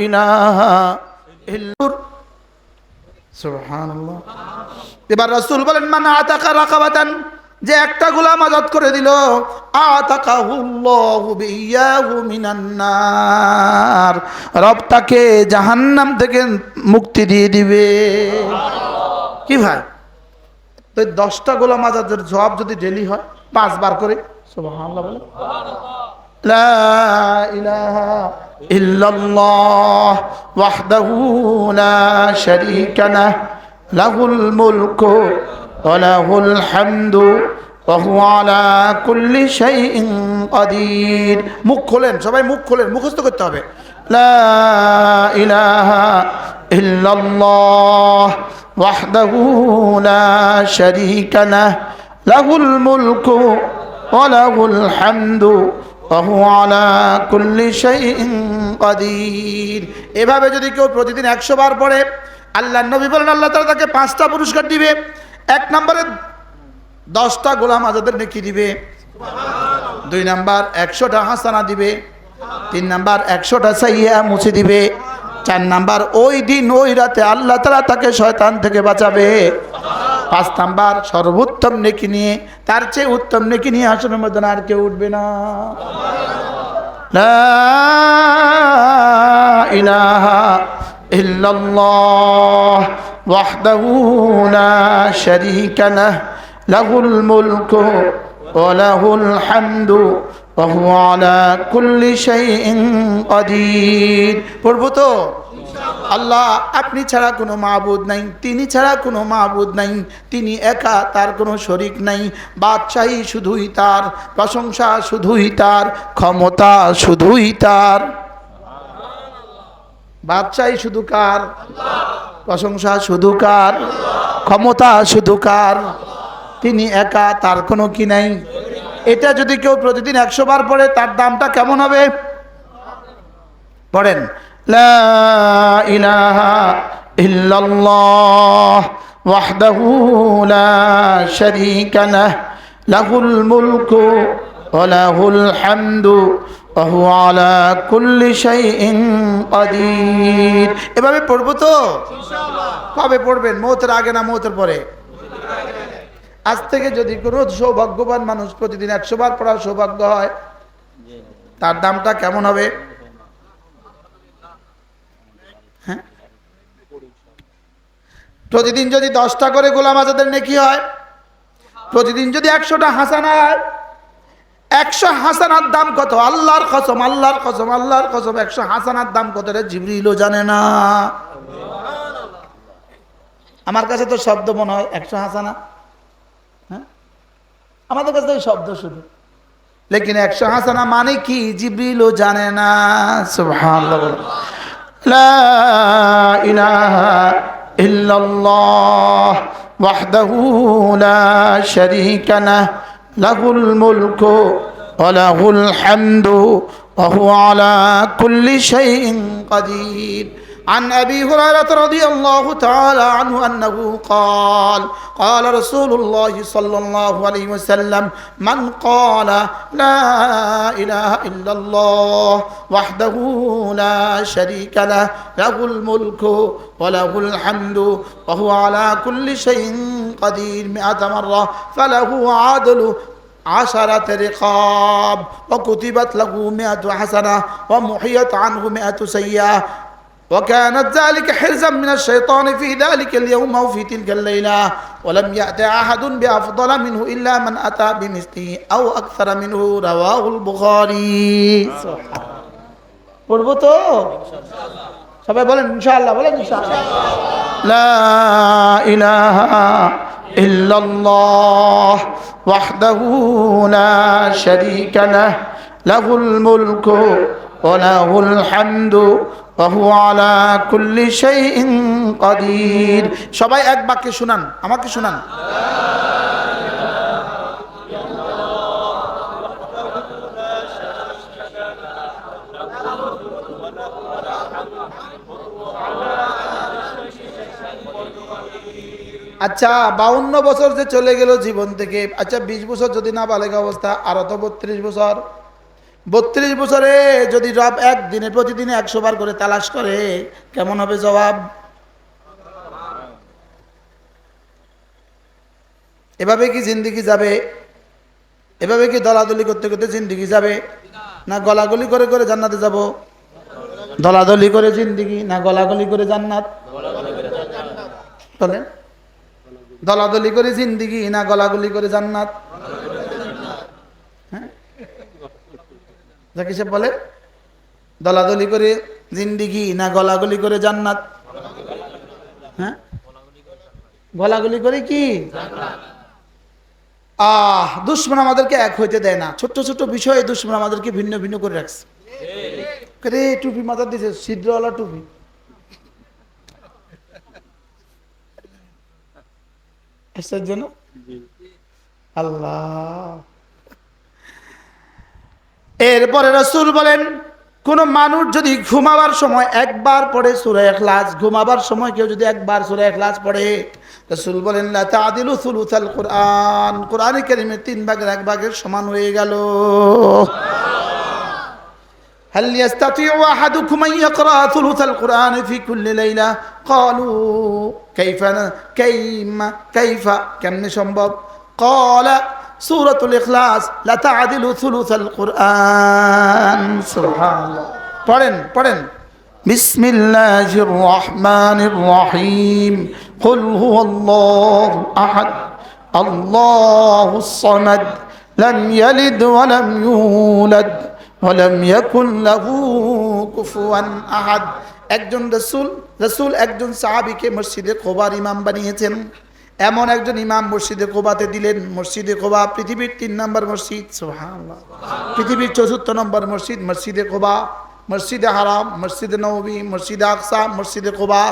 ইলাহা ইল্লাল্লাহ, সুবহানাল্লাহ। এবার রাসূল বলেন, মান আতাকা রাকাবাতান, যে একটা গোলাম আজাদ করে দিল, আতাকাহুল্লাহু বিয়াহু মিনান নার, রব তাকে জাহান্নাম থেকে মুক্তি দিয়ে দিবে। কি ভাই, তো 10টা গোলাম আজাদের জবাব যদি ডেলি হয় 5 বার করে সুবহানাল্লাহ বলে, লা ইলাহা ইল্লাল্লাহ ওয়াহদাহু লা শারীকা লাহ লাহুল মুলকু ওয়া লাহুল হামদু ওয়া হুয়া আলা কুল্লি শাইইন কাদির। মুখ খোলেন, সবাই মুখ খোলেন, মুখস্থ করতে হবে। লা ইলাহা ইল্লাল্লাহ ওয়াহদাহু লা শারীকা লাহ লাহুল মুলকু ওয়া লাহুল হামদু ওয়া হুয়া আলা কুল্লি শাইইন কাদির। এভাবে যদি কেউ প্রতিদিন 100 বার পড়ে, আল্লাহর নবী বলেন আল্লাহ তাআলা তাকে 5টা পুরস্কার দিবে। 1 নম্বরে 10টা গোলাম আজাদের নেকি দিবে, 2 নাম্বার 100টা হাসানা দিবে, 3 নাম্বার 100টা সাইয়্যা মুছে দিবে, 4 নাম্বার ওই দিন ওই রাতে আল্লাহ তাআলা তাকে শয়তান থেকে বাঁচাবে, 5 নাম্বার সর্বোত্তম নেকি নিয়ে, তার চেয়ে উত্তম নেকি নিয়ে হাসরের ময়দানে আর কেউ উঠবে না। লা ইলাহা ইল্লাল্লাহ ওয়াহদাহু লা শারীকা লাহ লাহুল মুলকু ওয়া লাহুল হামদু ওয়া হুয়া আলা কুল্লি শাইইন কাদির। পড়বো তো? আল্লাহ আপনি ছাড়া কোনো মাবুদ নাই, তিনি ছাড়া কোনো মাবুদ নাই, তিনি একা, তার কোনো শরীক নাই, বাদশাহী শুধুই তার, প্রশংসা শুধুই তার, ক্ষমতা শুধুই তার। বাদশাহী শুধু কার? প্রশংসা শুধু কার? ক্ষমতা শুধু কার? তিনি একা, তার কোনো কি নাই। এটা যদি কেউ প্রতিদিন 100 বার পড়ে, তার দামটা কেমন হবে? পড়েন, লা ইলাহা ইল্লাল্লাহ ওয়াহদাহু লা শারীকা লাহ লাহুল মুলকু ওয়া লাহুল হামদু ওয়া হুয়া আলা কুল্লি শাইইন কাদির। এভাবে পড়বো তো ইনশাআল্লাহ? কবে পড়বেন? মওতের আগে না মওতের পরে? আজ থেকে যদি কোনো সৌভাগ্যবান মানুষ প্রতিদিন 100 বার পড়ার সৌভাগ্য হয়, তার দামটা কেমন হবে? হ্যাঁ, প্রতিদিন যদি 10টা করে গোলাম আজাদের নেকি হয়, প্রতিদিন যদি 100টা হাসানা হয়, 100 হাসানার দাম কত? আল্লাহর কসম, আল্লাহর কসম, আল্লাহর কসম, 100 হাসানার দাম কত রে জিবরিলও জানে না। আমার কাছে তো শব্দ মনে হয় 100 হাসানা, হ্যাঁ আমাদের কাছে তো শব্দ শুধু, লেকিন 100 হাসানা মানে কি জিবরিলও জানে না। সুবহানাল্লাহ। লা ইলাহা ইল্লাল্লাহ ওয়াহদাহু লা শারীকা লাহ লাহুল মুলকু ওয়া লাহুল হামদু ওয়া হুয়া আলা কুল্লি শাইইন কাদির। عن أبي هريرة رضي الله تعالى عنه أنه قال قال رسول الله صلى الله عليه وسلم من قال لا إله إلا الله وحده لا شريك له له الملك وله الحمد وهو على كل شيء قدير 100 مرة فله عدل 10 رقاب وكتبت له 100 حسنة ومحيت عنه 100 سيئة وكانت ذلك حرزا من الشيطان في ذلك اليوم أو في تلك الليلة ولم يأت أحد بأفضل منه إلا من أتى بمثله أو أكثر منه رواه البخاري পড়বো তো সবাই বলেন ইনশাআল্লাহ বলেন ইনশাআল্লাহ লা ইলাহা ইল্লাল্লাহ ওয়াহদাহু লা শারীকা লাহ লাহুল মুলকু ওয়া লাহুল হামদু ওয়া হুয়া আলা কুল্লি শাইইন কাদির সবাই এক বাক্যে শুনান আমাকে শুনান আচ্ছা 52 বছর যে চলে গেল জীবন থেকে আচ্ছা 20 বছর যদি না বালেগা অবস্থা আর তো 32 বছর 32 বছরে যদি রব একদিনে প্রতিদিনে 100 বার করে তালাশ করে কেমন হবে জবাব এভাবে কি জিন্দেগি যাবে এভাবে কি দলাদলি করতে করতে জিন্দেগি যাবে না গলাগলি করে করে জান্নাতে যাব দলাদলি করে জিন্দেগি না গলাগলি করে জান্নাত বলেন দলাদলি করে জিন্দেগি না গলাগলি করে জান্নাত হ্যাঁ জাকির সাহেব বলে দলাদলি করে জিন্দেগি না গলাগলি করে জান্নাত হ্যাঁ গলাগলি করে কি দুশমন আমাদেরকে এক হইতে দেয় না ছোট ছোট বিষয়ে দুশমন আমাদেরকে ভিন্ন ভিন্ন করে রাখছে রে টুপি মাথা দিয়েছে ছিদ্রওয়ালা টুপি জন্য আল্লাহ এরপরে রাসূল বলেন কোন মানুষ যদি ঘুমাবার সময় একবার পড়ে সূরা ইখলাস ঘুমাবার সময় কেউ যদি একবার সূরা ইখলাস পড়ে রাসূল বলেন লা তা'দিলু সুলুসাল কুরআন কুরআনে কারীমের 3 ভাগের 1 ভাগের সমান হয়ে গেল هل يستطيع أحدكم أن يقرأ ثلث القرآن في كل ليلة قالوا كيف كم সম্ভব قال سورة الإخلاص لا تعدل ثلث القرآن سبحان الله পড়েন بسم الله الرحمن الرحيم قل هو الله أحد الله الصمد لم يلد ولم يولد ولم يكن له كفوا احد একজন রাসূল একজন সাহাবীকে মসজিদে কুবার ইমাম বানিয়েছেন এমন একজন ইমাম মসজিদে কুবাতে দিলেন মসজিদে কুবা পৃথিবীর 3 নম্বর মসজিদ সুবহানাল্লাহ পৃথিবীর 4 নম্বর মসজিদ মসজিদে কুবা মসজিদে হারাম মসজিদে নববী মসজিদে আকসা মসজিদে কুবা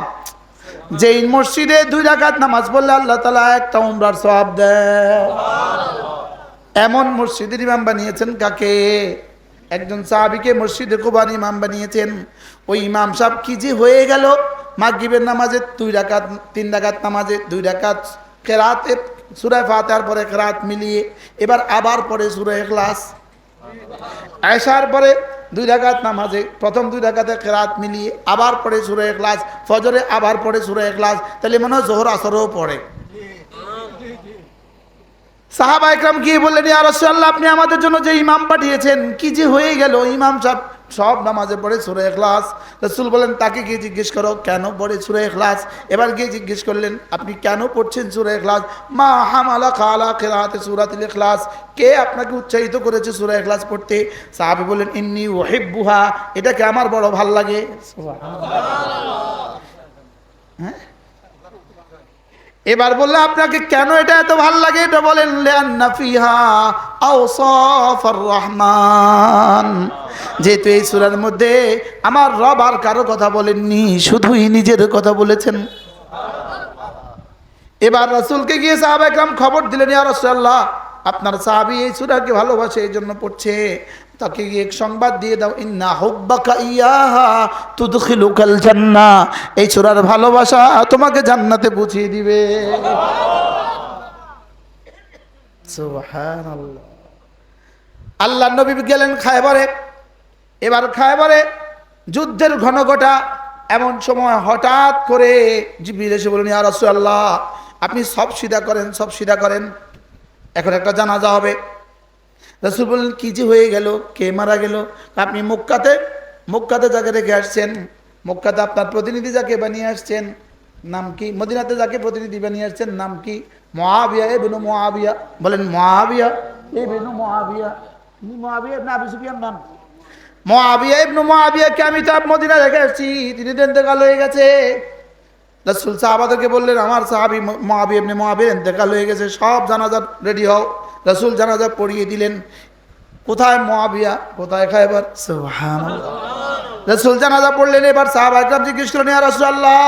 যেই মসজিদে 2 রাকাত নামাজ পড়লে আল্লাহ তাআলা একটা উমরার সওয়াব দেয় সুবহানাল্লাহ এমন মসজিদের ইমাম বানিয়েছেন কাকে একজন সাহাবীকে মসজিদে কুবার ইমাম বানিয়েছেন ওই ইমাম সাহেব কি যে হয়ে গেল মাগরিবের নামাজে 2 রাকাত 3 রাকাত নামাজে 2 রাকাত কিরাতে সূরা ফাতিহার পরে কিরাত মিলিয়ে এবার আবার পড়ে সূরা ইখলাস আয়েশার পরে 2 রাকাত নামাজে প্রথম 2 রাকাতে কিরাত মিলিয়ে আবার পড়ে সূরা ইখলাস ফজরে আবার পড়ে সূরা ইখলাস তাহলে মনে হয় যোহর আসরও পড়ে সাহাবা একরাম গিয়ে বললেন ইয়া রাসূলুল্লাহ আপনি আমাদের জন্য যে ইমাম পাঠিয়েছেন কি যে হয়ে গেল ইমাম সাহেব সব নামাজে পড়ে সূরা ইখলাস রাসূল বলেন তাকে গিয়ে জিজ্ঞেস করো কেন পড়ে সূরা ইখলাস এবার গিয়ে জিজ্ঞেস করলেন আপনি কেন পড়ছেন সূরা ইখলাস মা হামালা খালা কিরাতে সূরাতুল ইখলাস কে আপনাকে উৎসাহিত করেছে সূরা ইখলাস পড়তে সাহাবী বলেন ইন্নী উহিব্বুহা এটাকে আমার বড় ভালো লাগে সুবহানাল্লাহ হ্যাঁ এবার বললে আপনাকে কেন এটা এত ভালো লাগে এটা বলেন লিআন্না ফিহা আওসাফার রহমান যেহেতু এই সূরার মধ্যে আমার রব আর কারো কথা বলেননি শুধুই নিজের কথা বলেছেন এবার রাসূলকে গিয়ে সাহাবা একরাম খবর দিলেন ইয়া রাসূলুল্লাহ আপনার সাহাবী এই সূরাকে ভালোবাসে এইজন্য পড়ছে তাকে গিয়ে এক সংবাদ দিয়ে দাও ইন্না হুব্বাকা ইয়াহা তুদখিলুকাল জান্নাহ এই সূরার ভালোবাসা তোমাকে জান্নাতে পৌঁছিয়ে দিবে সুবহানাল্লাহ আল্লাহর নবী গেলেন খায়বরে এবার খায়বরে যুদ্ধের ঘনঘটা এমন সময় হঠাৎ করে জিবরিল এসে বললেন ইয়া রাসূলুল্লাহ আপনি সব সিধা করেন এখন একটা জানাজা হবে রাসূল বললেন কি যে হয়ে গেল কে মারা গেল আপনি মক্কাতে জায়গা রেখে আসছেন মক্কাতে আপনার প্রতিনিধি যাকে বানিয়ে আসছেন নাম কি? মদিনাতে যাকে প্রতিনিধি বানিয়ে আসছেন নাম কি? মুআবিয়া ইবনে মুআবিয়া। বলেন মুআবিয়া ইবনে মুআবিয়া। মুআবিয়া ইবনে আবি সুফিয়ান নন। মুআবিয়া ইবনে মুআবিয়াকে আমি তো মদিনা রেখে আসছি, তিনি তো ইন্তেকাল হয়ে গেছে। রাসূল সাহাবাদেরকে বললেন আমার সাহাবী মুআবিয়া ইবনে মুআবিয়া ইন্তেকাল হয়ে গেছে, সব জানাজা রেডি হও। রাসূল জানাজা পড়িয়ে দিলেন। কোথায় মুআবিয়া, কোথায় খায়বার? সুবহানাল্লাহ। রাসূল জানাজা পড়লেন। এবার সাহাবা একরাম জিজ্ঞেস করলেন ইয়া রাসূলুল্লাহ,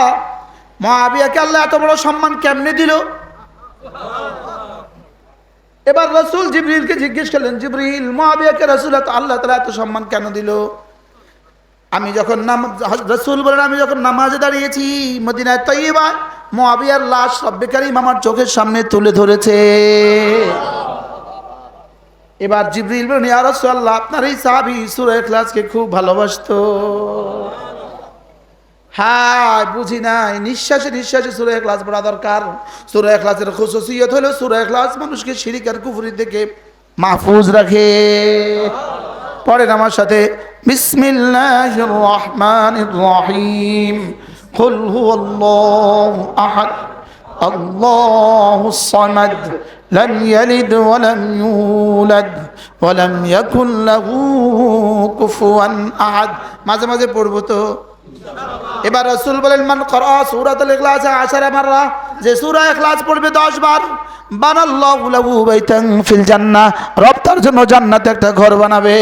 মুআবিয়াকে আল্লাহ এত বড় সম্মান কেমনে দিল? এবার রাসূল জিবরিলকে জিজ্ঞেস করলেন, জিবরিল মুআবিয়াকে রাসূল আল্লাহ তাআলা এত সম্মান কেন দিল? আমি যখন রাসূল বলেন আমি যখন নামাজে দাঁড়িয়েছি মদিনায় তাইয়্যিবা, মুআবিয়ার লাশ রব্বে কারীম আমার চোখের সামনে তুলে ধরেছে। এবার জিবরিল বলেন ইয়া রাসূলুল্লাহ, আপনার এই সাহাবী সূরা ইখলাসকে খুব ভালোবাসতো। হ্যাঁ, বুঝি নাই, নিঃশ্বাসে নিঃশ্বাসে সূরা ইখলাস পড়া দরকার। সূরা ইখলাসের খাসিয়ত হলো সূরা ইখলাস মানুষকে শিরক আর কুফরি থেকে মাহফুজ রাখে। পড়েন আমার সাথে, বিসমিল্লাহির রহমানির রহিম। কুল হুয়াল্লাহু আহাদ আল্লাহুস সামাদ লাম ইয়ালিদ ওয়া লাম ইউলাদ ওয়া লাম ইয়াকুল লাহু কুফুয়ান আহাদ। মাঝে মাঝে পড়বো তো। এবার রাসূল বলেন মান করা সূরাতুল ইখলাস 10 মাররা, যে সূরা ইখলাস পড়বে 10 বার, বানাল্লাহু লাহু বাইতান ফিল জান্নাহ, রব তার জন্য জান্নাতে একটা ঘর বানাবে।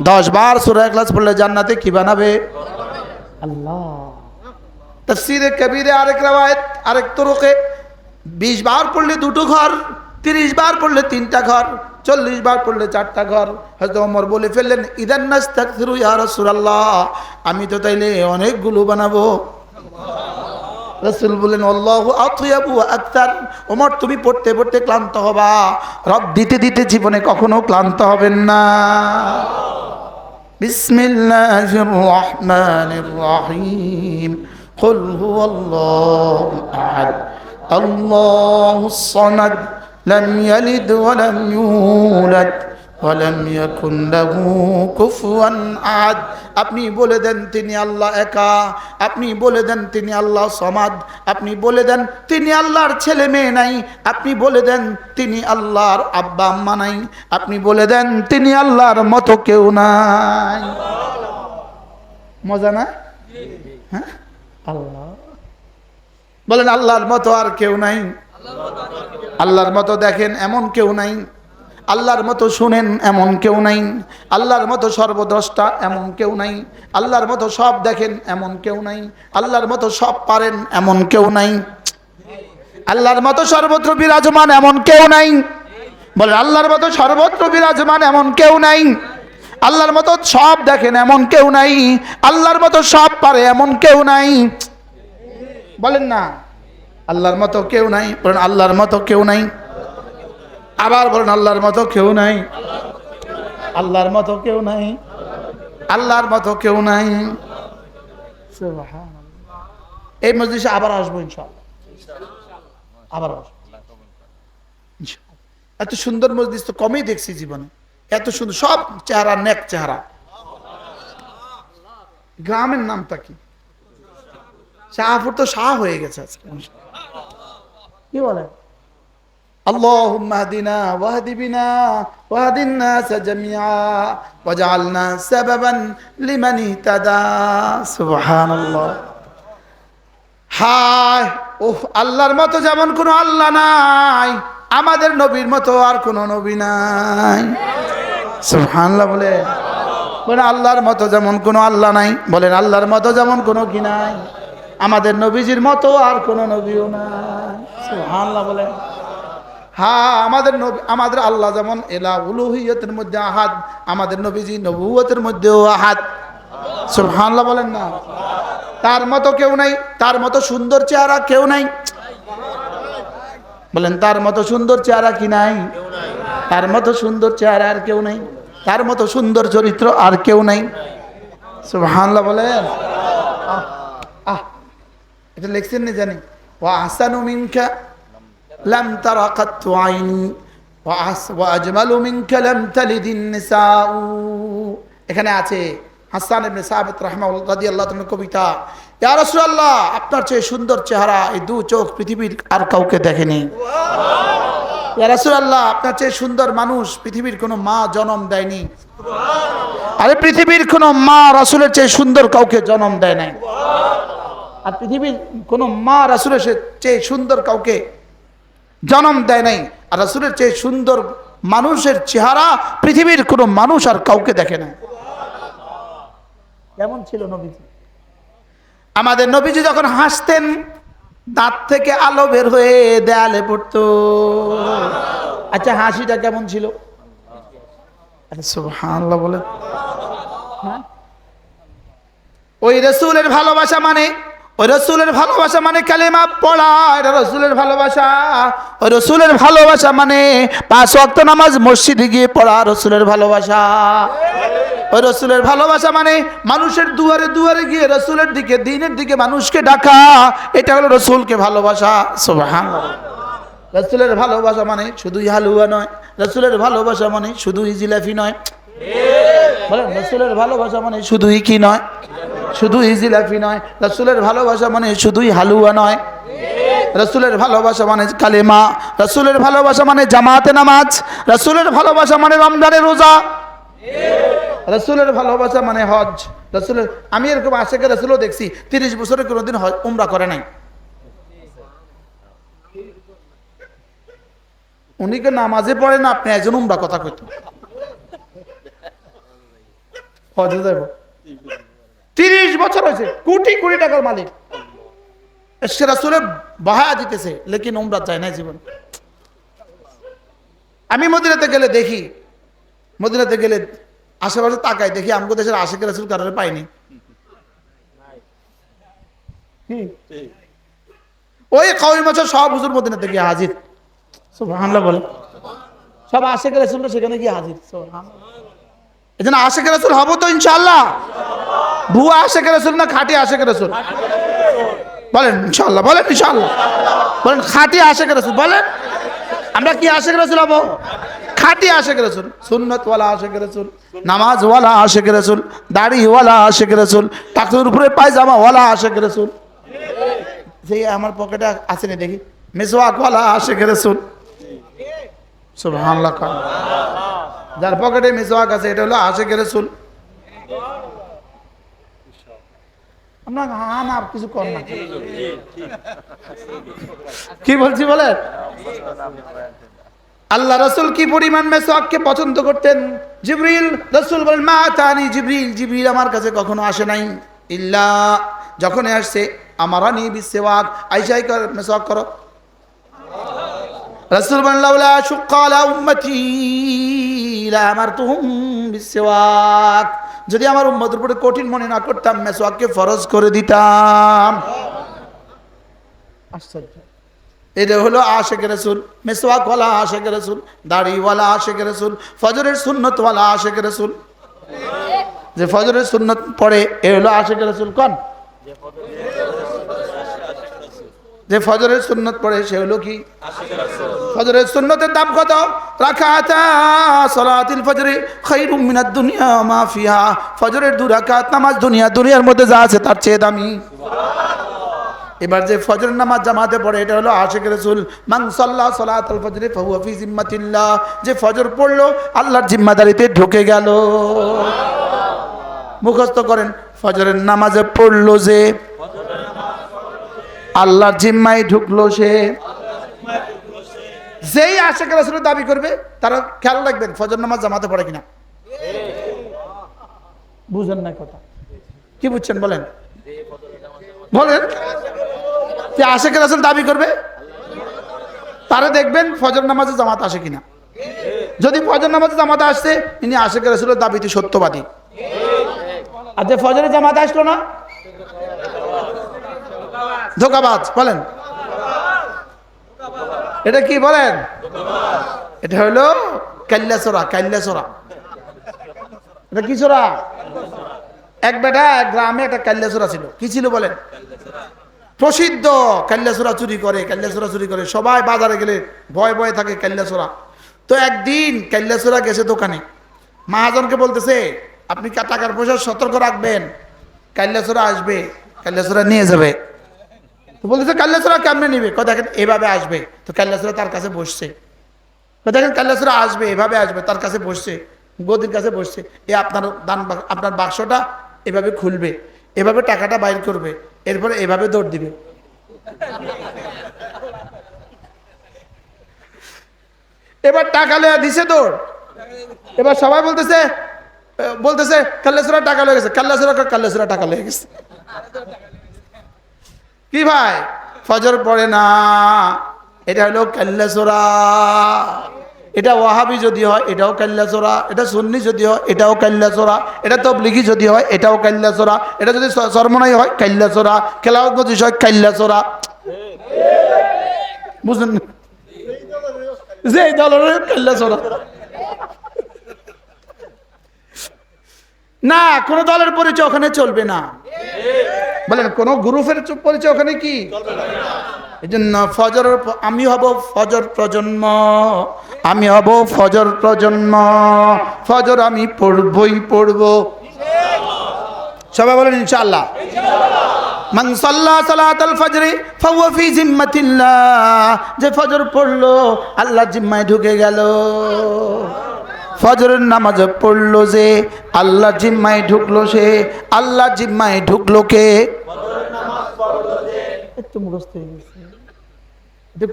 10 বার সূরা ইখলাস পড়লে জান্নাতে কি বানাবে? আল্লাহ। তাফসীরে কবীরে আরেক রওয়ায়াত আরেক তরুকে 20 বার পড়লে 2টো ঘর, 30 বার পড়লে 3টা ঘর, 40 বার পড়লে 4টা ঘর। হযরত ওমর বলে ফেললেন ইদান নাস্তাগফিরু ইয়া রাসূলুল্লাহ, আমি তো তাইলে অনেকগুলো বানাবো। রাসূল বলেন আল্লাহু আতয়াবু ওয়া আকতার। ওমর তুমি পড়তে পড়তে ক্লান্ত হবা, রব দিতে দিতে জীবনে কখনো ক্লান্ত হবেন না। বিসমিল্লাহির রহমানির রহিম। কুল হুয়াল্লাহু আহাদ আল্লাহুস সামাদ লাম ইয়ালিদ ওয়া লাম ইউলাদ ওয়া লাম ইয়াকুন লাহু কুফুয়ান আহাদ। আপনি বলে দেন তিনি আল্লাহ একা, আপনি বলে দেন তিনি আল্লাহ সামাদ, আপনি বলে দেন তিনি আল্লাহর ছেলে মেয়ে নাই, আপনি বলে দেন তিনি আল্লাহর আব্বা আম্মা নাই, আপনি বলে দেন তিনি আল্লাহর মতো কেউ নাই। মজা না? হ্যাঁ, আল্লাহ বলেন আল্লাহর মতো আর কেউ নাই। আল্লাহর মতো দেখেন এমন কেউ নাই, আল্লাহর মতো শুনেন এমন কেউ নাই, আল্লাহর মতো সর্বদ্রষ্টা এমন কেউ নাই, আল্লাহর মতো সব দেখেন এমন কেউ নাই, আল্লাহর মতো সব পারেন এমন কেউ নাই, আল্লাহর মতো সর্বত্র বিরাজমান এমন কেউ নাই। বলেন আল্লাহর মতো সর্বত্র বিরাজমান এমন কেউ নাই, আল্লাহর মতো সব দেখেন এমন কেউ নাই, আল্লাহর মতো সব পারে এমন কেউ নাই। বলেন না আল্লাহর মতো কেউ নাই। বলেন আল্লাহর মতো কেউ নাই। আবার বলেন আল্লাহর মতো কেউ নাই, আল্লাহর মতো কেউ নাই, আল্লাহর মতো কেউ নাই। সুবহানাল্লাহ। এই মজলিসে আবার আসবো ইনশাআল্লাহ, আবার আসবো ইনশাআল্লাহ। এত সুন্দর মজলিস তো কমই দেখছি জীবনে, এত সুন্দর সব চেহারা, নেক চেহারা। গ্রামের নামটা কি? শাহপুর তো শাহ হয়ে গেছে আজকে। কি বলেন? আল্লাহুম্মা হদিনা ওয়াহদি বিনা ওয়াহদিন নাস জামিআ ওয়াজআলনা সাবাবান লিমান ইহতাদা। সুবহানাল্লাহ। হায় ওহ, আল্লাহর মতো যেমন কোনো আল্লাহ নাই, আমাদের নবীর মতো আর কোনো নবী নাই। সুবহানাল্লাহ। বলেন আল্লাহর মতো যেমন কোনো আল্লাহ নাই, বলেন আল্লাহর মতো যেমন কোনো কি নাই, আমাদের নবীজির মতো আর কোনো নবীও নাই। সুবহানাল্লাহ। বলেন হ্যাঁ, আমাদের নবী, আমাদের আল্লাহ যেমন এলা উলুহিয়তের মধ্যে আহাদ, আমাদের নবীজি নবুয়তের মধ্যেও আহাদ। সুবহানাল্লাহ। বলেন না তার মতো কেউ নাই, তার মতো সুন্দর চেহারা কেউ নাই। বলেন তার মতো সুন্দর চেহারা কি নাই? তার মতো সুন্দর চেহারা আর কেউ নাই, তার মতো সুন্দর চরিত্র আর কেউ নাই। সুবহানাল্লাহ। বলেন এটা লিখছেন না জানি, ওয়া আহসানু মিনকা লাম তারা কাত্তু আইনি ওয়া আজমালু মিনকা লাম তালিদিন নিসাউ। এখানে আছে হাসান ইবনে সাবিত রাহিমাহুল্লাহ রাদিয়াল্লাহু তাআলা কবিতা, ইয়া রাসূলুল্লাহ আপনার চেয়ে সুন্দর চেহারা এই দু চোখ পৃথিবীর আর কাউকে দেখেনি। ইয়া রাসূলুল্লাহ আপনার চেয়ে সুন্দর মানুষ পৃথিবীর কোনো মা জন্ম দেয়নি। আরে পৃথিবীর কোনো মা রাসূলের চেয়ে সুন্দর কাউকে জন্ম দেয় নাই। আর পৃথিবীর কোনো মা রাসূলের চেয়ে সুন্দর কাউকে জন্ম দেয় নাই। আর রাসূলের চেয়ে সুন্দর মানুষের চেহারা পৃথিবীর কোনো মানুষ আর কাউকে দেখে না। কেমন ছিল নবীজি? আমাদের নবীজি যখন হাসতেন দাঁত থেকে আলো বের হয়ে দেয়ালে পড়তো। আচ্ছা হাসিটা কেমন ছিল? সুবহানাল্লাহ বলে। ওই রাসূলের ভালোবাসা মানে, ওই রাসূলের ভালোবাসা মানে কালেমা পড়া, এটা রাসূলের ভালোবাসা। ওই রাসূলের ভালোবাসা মানে 5 ওয়াক্ত নামাজ মসজিদে গিয়ে পড়া, রাসূলের ভালোবাসা। ওই রাসূলের ভালোবাসা মানে মানুষের দুয়ারে দুয়ারে গিয়ে রাসূলের দিকে, দ্বীনের দিকে মানুষকে ডাকা, এটা হলো রাসূলকে ভালোবাসা। সুবহানাল্লাহ। রাসূলের ভালোবাসা মানে শুধুই হালুয়া নয়, রাসূলের ভালোবাসা মানে শুধুই জিলাপি নয়। বলেন রাসূলের ভালোবাসা মানে শুধুই কি নয়? শুধুই জিলাপি নয়। রাসূলের ভালোবাসা মানে শুধুই হালুয়া নয়। রাসূলের ভালোবাসা মানে কালেমা, রাসূলের ভালোবাসা মানে জামাতে নামাজ, রাসূলের ভালোবাসা মানে রমজানের রোজা, রাসূলের ভালোবাসা মানে হজ। রাসূলের, আমি এরকম আশিকের রাসূলও দেখছি 30 বছরে কোনোদিন উমরা করে নাই। উনি কে নামাজে পড়ে না, আপনি একজন উমরা কথা কইতো হজে যাব। 30 বছর হয়েছে, কোটি কোটি টাকার মালিক, সে রাসূলের বাহায়া দিতেছে, লেকিন উমরা চায় না জীবন। আমি মদিনাতে গেলে দেখি, মদিনাতে গেলে আশেপাশে তাকাই দেখি আমগো দেশের আশিকের রাসূল কারণে পাইনি। ওই কওমি বছর সব হুজুর মদিনাতে গিয়ে হাজির। সুবহানাল্লাহ বলে। সব আশিকের রাসূলরা সেখানে গিয়ে হাজির। সুবহানাল্লাহ। এজন্য আশিকের রাসূল হব তো ইনশাআল্লাহ। ভুয়া আশিকের রাসূল না খাঁটি আশিকের রাসূল? বলেন ইনশাআল্লাহ, বলেন ইনশাআল্লাহ, বলেন খাঁটি আশিকের রাসূল বলেন। আমরা কি আশিকের রাসূল হব? খাঁটি আশিকের রাসূল, সুন্নতওয়ালা আশিকের রাসূল, নামাজওয়ালা আশিকের রাসূল, দাড়িওয়ালা আশিকের রাসূল, টাকনুর উপরে পায়জামাওয়ালা আশিকের রাসূল। যে আমার পকেটে আছে না দেখি, মিসওয়াকওয়ালা আশিকের রাসূল। সুবহানাল্লাহ। যার পকেটে মিসওয়াক আছে এটা হলো আশিকের রাসূল। আমরা হান আর কিছু কর না। কি বলছি বলে? আল্লাহ রাসূল কি পরিমাণ মিসওয়াককে পছন্দ করতেন। জিবরিল, রাসূল বলেন মা তানি জিবরিল, জিবরিল আমার কাছে কখনো আসে নাই, ইল্লা যখন আসছে আমারানি বিসওয়াক, আয়েশাই কর মিসওয়াক করো। রাসূল বলেন লাউলা শুক্কা আলা উম্মতি লা আমারতুহুম বিসওয়াক, যদি আমার উম্মতের উপরে কঠিন মনে না করতাম মিসওয়াককে ফরজ করে দিতাম। আশ্চর্য। এটা হলো আশিকের রাসূল, মিসওয়াকওয়ালা আশিকের রাসূল, দাড়িওয়ালা আশিকের রাসূল, ফজরের সুন্নতওয়ালা আশিকের রাসূল। যে ফজরের সুন্নত পড়ে এ হলো আশিকের রাসূল। কোন যে ফজরের সুন্নত পড়ে সে হলো কি আশিকের রাসূল। ফজরের সুন্নতের দাম কত? রাকাতা সালাতুল ফজর খায়রুম মিনাদ দুনিয়া মা ফিহা, ফজরের 2 রাকাত নামাজ দুনিয়ার মধ্যে যা আছে তার চেয়ে দামি। এবার যে ফজর নামাজ জামাতে পড়ে এটা হলো আশিকের রাসূল। মান সাল্লা সালাতুল ফজর ফাহুয়া ফি জিম্মাতিল্লাহ, যে ফজর পড়লো আল্লাহর জিম্মাদারিতে ঢুকে গেল। মুখস্থ করেন, ফজরের নামাজে পড়লো যে আল্লাহর জিম্মায় ঢুকলো সে। যেই আশিকের রাসূলের দাবি করবে তারা খেয়াল রাখবেন ফজর নামাজ জামাতে পড়ে কিনা। বুঝেন না কথা? কি বুঝছেন বলেন? বলেন যে আশিকের রাসূল দাবি করবে তারা দেখবেন ফজর নামাজে জামাত আসে কিনা। যদি ফজর নামাজে জামাত আসছে ইনি আশিকের রাসূলের দাবিতে সত্যবাদী। আর যে ফজরে জামাত আসলো না ধোঁকাবাজ। বলেন এটা কি বলেন? এটা হলো কাল্লাসোরা। কাল্লাসোরা এটা কি সোরা? এক বেটা এক গ্রামে একটা কাল্লাসোরা ছিল। কি ছিল বলেন? প্রসিদ্ধ কাল্লাসোরা চুরি করে, কাল্লাসোরা চুরি করে, সবাই বাজারে গেলে ভয় ভয় থাকে কাল্লাসোরা। তো একদিন কাল্লাসোরা গেছে দোকানে, মহাজনকে বলতেছে আপনি টাকার পয়সা সতর্ক রাখবেন, কাল্লাচোরা আসবে, কাল্লাচোরা নিয়ে যাবে। তো বলতেছে কাল্লাচোরা কেমনে নিবে? দেখেন এভাবে আসবে, তো কাল্লাচোরা তার কাছে বসছে। দেখেন কাল্লাচোরা আসবে, এভাবে আসবে, তার কাছে বসছে, গদির কাছে বসছে। আপনার আপনার বাক্সটা এভাবে খুলবে, এভাবে টাকাটা বাইর করবে, এরপরে এভাবে দৌড় দিবে। এবার টাকা লয়ে দিছে দৌড়। এবার সবাই বলতেছে কাল্লাচোরা টাকা লয়ে গেছে, কাল্লাচোরা টাকা লয়ে গেছে। কি ভাই, ফজর পড়ে না, এটা হলো কাল্লাচোরা। এটা ওয়াহাবি যদি হয় এটাও কাল্লাচোরা, এটা সুন্নি যদি হয় এটাও কাল্লাচোরা, এটা তবলিগি যদি হয় এটাও কাল্লাচোরা, এটা যদি চরমনাই হয় কাল্লাচোরা, খেলাওয়াত মজলিস হয় কাল্লাচোরা। বুঝলেন? যে দলের কাল্লাচোরা না, কোন দলের পরিচয় ওখানে চলবে না। বলেন কোন গ্রুপের পরিচয় ওখানে কি এই জন্য ফজর, আমি হব ফজর প্রজন্ম, আমি হব ফজর প্রজন্ম, ফজর আমি পড়বই পড়ব। সবাই বলেন ইনশাআল্লাহ। মান সাল্লা সালাতাল ফজরি ফাহুয়া ফি জিম্মাতিল্লাহ, যে ফজর পড়লো আল্লাহর জিম্মায় ঢুকে গেল। ফজরের নামাজ পড়লো যে আল্লাহর জিম্মায় ঢুকলো সে, আল্লাহর জিম্মায় ঢুকলো কে? একটু মুখস্থ হয়ে গেছে,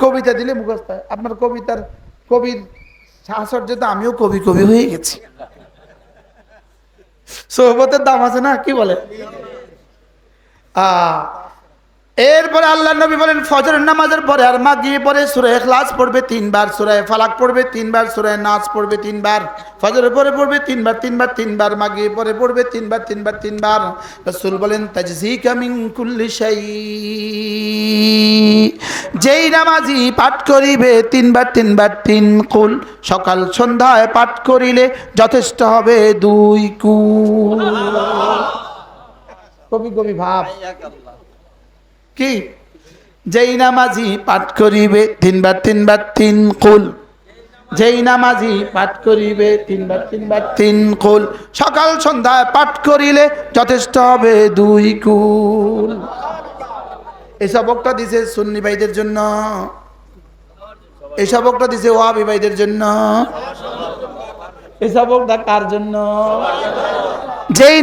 কবিতা দিলে মুখস্থ হয়। আপনার কবিতার কবির সাহসর্যতা, আমিও কবি হয়ে গেছি। সোহবতের দাম আছে না, কি বলে? এরপরে আল্লাহ নবী বলেন ফজরের নামাজের পরে আর মাগরিবের পরে সূরা ইখলাস পড়বে 3 বার, সূরা ফালাক পড়বে 3 বার, সূরা নাস পড়বে 3 বার, ফজরের পরে পড়বে 3 বার 3 বার 3 বার, মাগরিবের পরে পড়বে 3 বার 3 বার 3 বার। রাসূল বলেন তাজজিকা মিন কুল্লি শাই, যেই নামাজি পাঠ করিবে 3 বার 3 বার 3 কুল, সকাল সন্ধ্যায় পাঠ করিলে যথেষ্ট হবে 2 কুল। কবি ভাব কি? যেই নামাজি পাঠ করিবে 3 বার 3 বার 3 কুল, যেই নামাজি পাঠ করিবে 3 বার 3 বার 3 কুল, সকাল সন্ধ্যায় পাঠ করিলে যথেষ্ট হবে 2 কুল। এই সবকটা দিছে সুন্নি ভাইদের জন্য, এই সবকটা দিছে ওয়াহাবি ভাইদের জন্য, এই সবকটা কার জন্য? যেই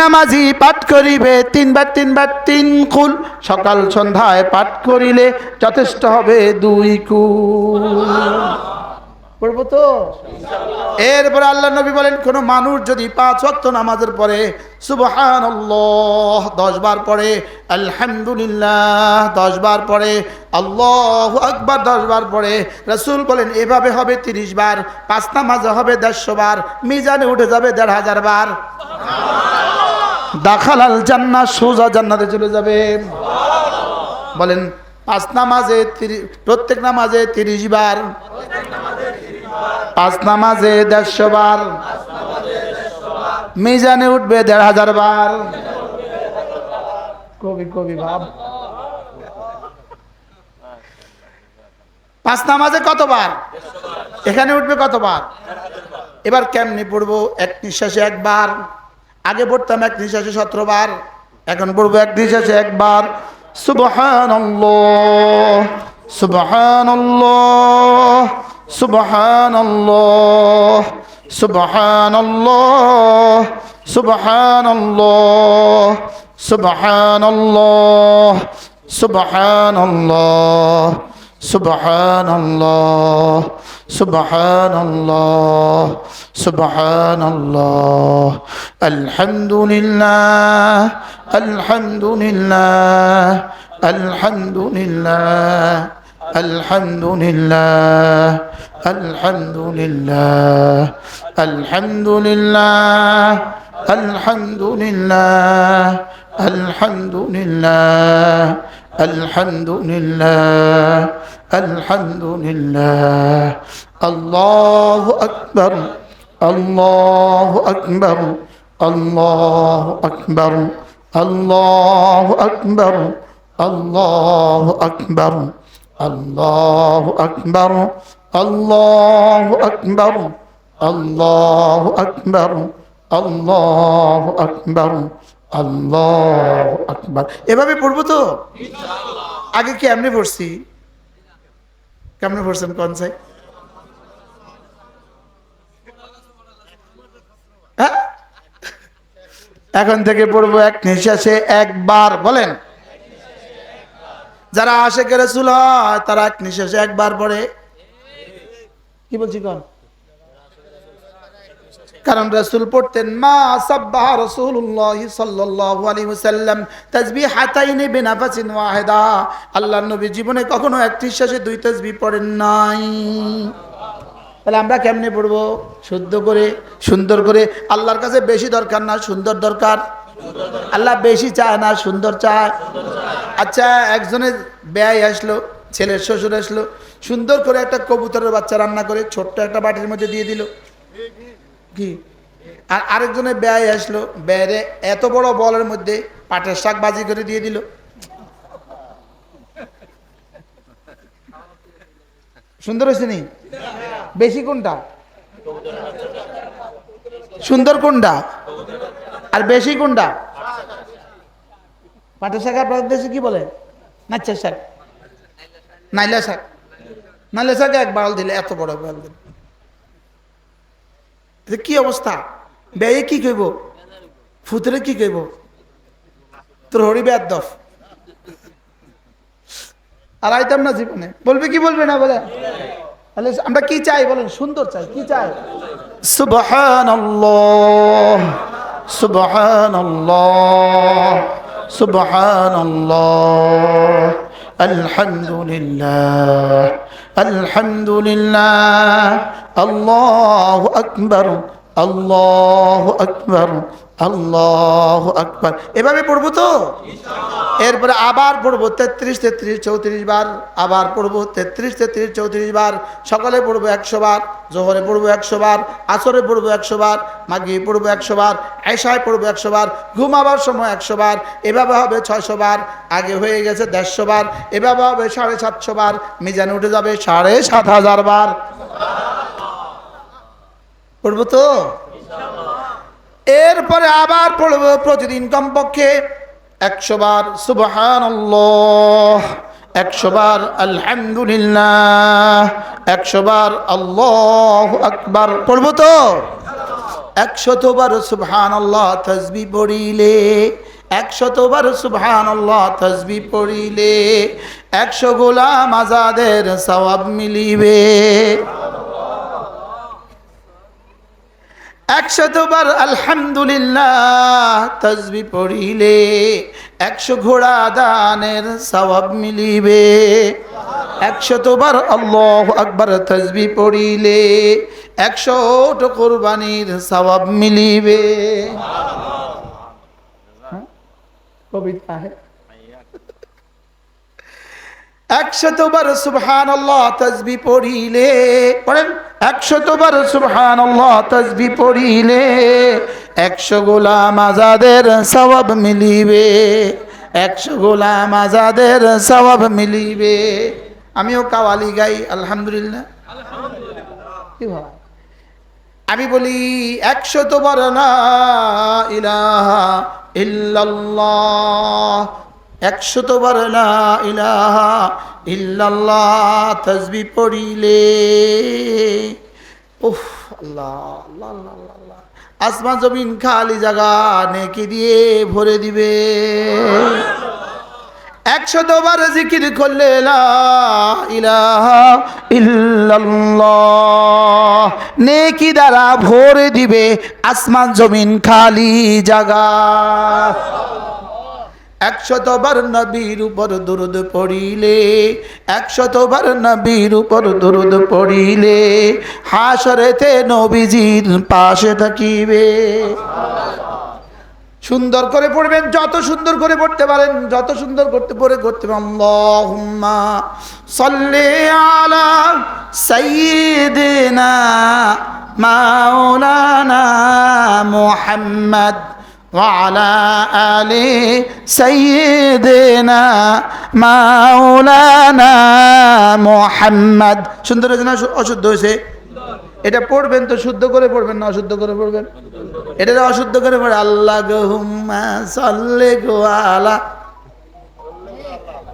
নামাজি পাঠ করিবে 3 বার 3 বার 3 কুল, সকাল সন্ধ্যায় পাঠ করিলে যথেষ্ট হবে 2 কুল। পড়বো তো? এরপর আল্লাহ নবী বলেন কোন মানুষ যদি 5 ওয়াক্ত নামাজের পরে সুবহানাল্লাহ 10 বার পড়ে, আলহামদুলিল্লাহ 10 বার পড়ে, আল্লাহু আকবার 10 বার পড়ে, রাসূল বলেন এভাবে হবে 30 বার, 5 নামাজে হবে 150 বার, মিজানে উঠে যাবে 1500 বার। দাখালাল জান্নাহ, সোজা জান্নাতে চলে যাবে। বলেন 5 নামাজে প্রত্যেক নামাজে 30 বার, 5 নামাজে 150 বার, মিজানে উঠবে 1500 বার। কবি ভাব। 5 নামাজে কতবার? এখানে উঠবে কতবার? এবার কেমনি পড়বো? এক নিঃশ্বাসে একবার। আগে পড়তাম এক নিঃশ্বাসে 17 বার, এখন পড়বো এক নিঃশ্বাসে একবার। সুবহানাল্লাহ সুবহানাল্লাহ সুবহানাল্লাহ সুবহানাল্লাহ সুবহানাল্লাহ সুবহানাল্লাহ সুবহানাল্লাহ সুবহানাল্লাহ সুবহানাল্লাহ সুবহানাল্লাহ। আলহামদুলিল্লাহ আলহামদুলিল্লাহ আলহামদুলিল্লাহ আলহামদুলিল্লাহ আলহামদুলিল্লাহ আলহামদুলিল্লাহ আলহামদুলিল্লাহ আলহামদুলিল্লাহ আলহামদুলিল্লাহ আলহামদুলিল্লাহ। আল্লাহু আকবার আল্লাহু আকবার আল্লাহু আকবার আল্লাহু আকবার আল্লাহু আকবার আল্লাহু আকবার আল্লাহু আকবার আল্লাহু আকবার আল্লাহু আকবার, আল্লাহু আকবার। এভাবে পড়বো তো ইনশাআল্লাহ। আগে কি এমনি পড়ছি? কেমনে পড়ছেন কোন চাই? হ্যাঁ, এখন থেকে পড়বো এক নিঃশ্বাসে একবার। বলেন, যারা আশিকে রাসূল হয় তারা এক নিঃশ্বাসে একবার পড়ে। কি বলছি কোন? কারণ রাসূল পড়তেন মা সাব্বাহা রাসূলুল্লাহ সাল্লাল্লাহু আলাইহি ওয়াসাল্লাম তাসবিহাতাইনি বিনাফাসিন ওয়াহিদা। আল্লাহর নবী জীবনে কখনো এক নিঃশ্বাসে দুই তাসবিহ পড়েন নাই। তাহলে আমরা কেমনে পড়বো? শুদ্ধ করে, সুন্দর করে। আল্লাহর কাছে বেশি দরকার না সুন্দর দরকার? আল্লাহ বেশি চায় না সুন্দর চায়? আচ্ছা, একজনের ব্যয় আসলো, ছেলের শ্বশুর আসলো, সুন্দর করে একটা কবুতরের বাচ্চা রান্না করে ছোট্ট একটা বাটির মধ্যে দিয়ে দিল, কি? আর আরেকজনের ব্যয় আসলো, ব্যয়ে এত বড় বলের মধ্যে পাটের শাক বাজি করে দিয়ে দিল। সুন্দর হয়েছে নি? বেশি কোনটা? সুন্দর কোনটা আর বেশি কোনটা? পাটের শাক আপনাদের দেশে কি বলে? নাচ্চা শাক, নাইলা শাক। নাইলা শাকে এক বাল দিলে, এত বড় বাল দিলে, কি অবস্থা? ব্যয়ে কি কইব? ফুতরে কি কইব? তোর হরি বেদ দফ আর আইতাম না জীবনে। বলবে কি বলবে না? বলে তাহলে আমরা কি চাই বলেন? সুন্দর চাই। কি চাই? সুবহানাল্লাহ, সুবহানাল্লাহ, সুবহানাল্লাহ, আলহামদুলিল্লাহ, আলহামদুলিল্লাহ, আল্লাহু আকবার, আল্লাহু আকবার, আল্লাহু আকবার। এভাবে পড়বো তো ইনশাআল্লাহ। এরপরে আবার পড়বো 33 33 34 বার, আবার পড়বো 33 33 34 বার। সকালে পড়বো 100 বার, জোহরে পড়বো 100 বার, আসরে পড়বো 100 বার, মাগরিবে পড়বো 100 বার, এশায় পড়বো 100 বার, ঘুমাবার সময় 100 বার। এভাবে হবে 600 বার। আগে হয়ে গেছে 150 বার, এভাবে হবে 750 বার। মিজানে উঠে যাবে 7500 বার। পড়বো তো ইনশাআল্লাহ। এরপরে আবার পড়বো প্রতিদিন কমপক্ষে 100 বার সুবহানাল্লাহ, 100 বার আলহামদুলিল্লাহ, 100 বার আল্লাহু আকবার। পড়বো তো 100 বার সুবহানাল্লাহ তাসবিহ পড়িলে, 100 বার সুবহানাল্লাহ তাসবিহ পড়িলে 100 গোলাম আজাদের সওয়াব মিলিবে। 100 বার আলহামদুলিল্লাহ তাসবিহ পড়িলে 100 ঘোড়া দানের সওয়াব মিলিবে। 100 বার আল্লাহু আকবার তাসবিহ পড়িলে 100 ওট কুরবানির সওয়াব মিলিবে। কবিতা है। 100 বার সুবহানাল্লাহ তাসবিহ পড়িলে, পড়েন 100 বার সুবহানাল্লাহ তাসবিহ পড়িলে 100 গোলাম আজাদের সওয়াব মিলিবে, 100 গোলাম আজাদের সওয়াব মিলিবে। আমিও কাওয়ালি গাই আলহামদুলিল্লাহ, কি ভাই? আমি বলি 100 বার লা ইলাহা ইল্লাল্লাহ, 100 বার লা ইলাহা ইল্লাল্লাহ তাসবিহ পড়িলে উফ আল্লাহ আল্লাহ আল্লাহ আল্লাহ, আসমান জমিন খালি জায়গা নেকি দিয়ে ভরে দিবে। 100 বার জিকির করলে লা ইলাহা ইল্লাল্লাহ নেকি দ্বারা ভরে দিবে আসমান জমিন খালি জায়গা। 100 বার নবীর উপর দরুদ পড়িলে, 100 বার নবীর উপর দরুদ পড়িলে হাসরেতে নবীজির পাশে থাকিবে। সুন্দর করে পড়বেন, যত সুন্দর করে পড়তে পারেন, যত সুন্দর করতে পারে করতে পারেন। আল্লাহুম্মা সাল্লি আলা সাইয়্যিদিনা মাওলানা মুহাম্মদ ওয়া আলা আলি সাইয়্যিদিনা মাওলানা মুহাম্মদ। সুন্দর হয়েছে না অশুদ্ধ হয়েছে? এটা পড়বেন তো শুদ্ধ করে পড়বেন না অশুদ্ধ করে পড়বেন? এটা অশুদ্ধ করে পড়ে আল্লাহুম্মা সাল্লি আলা,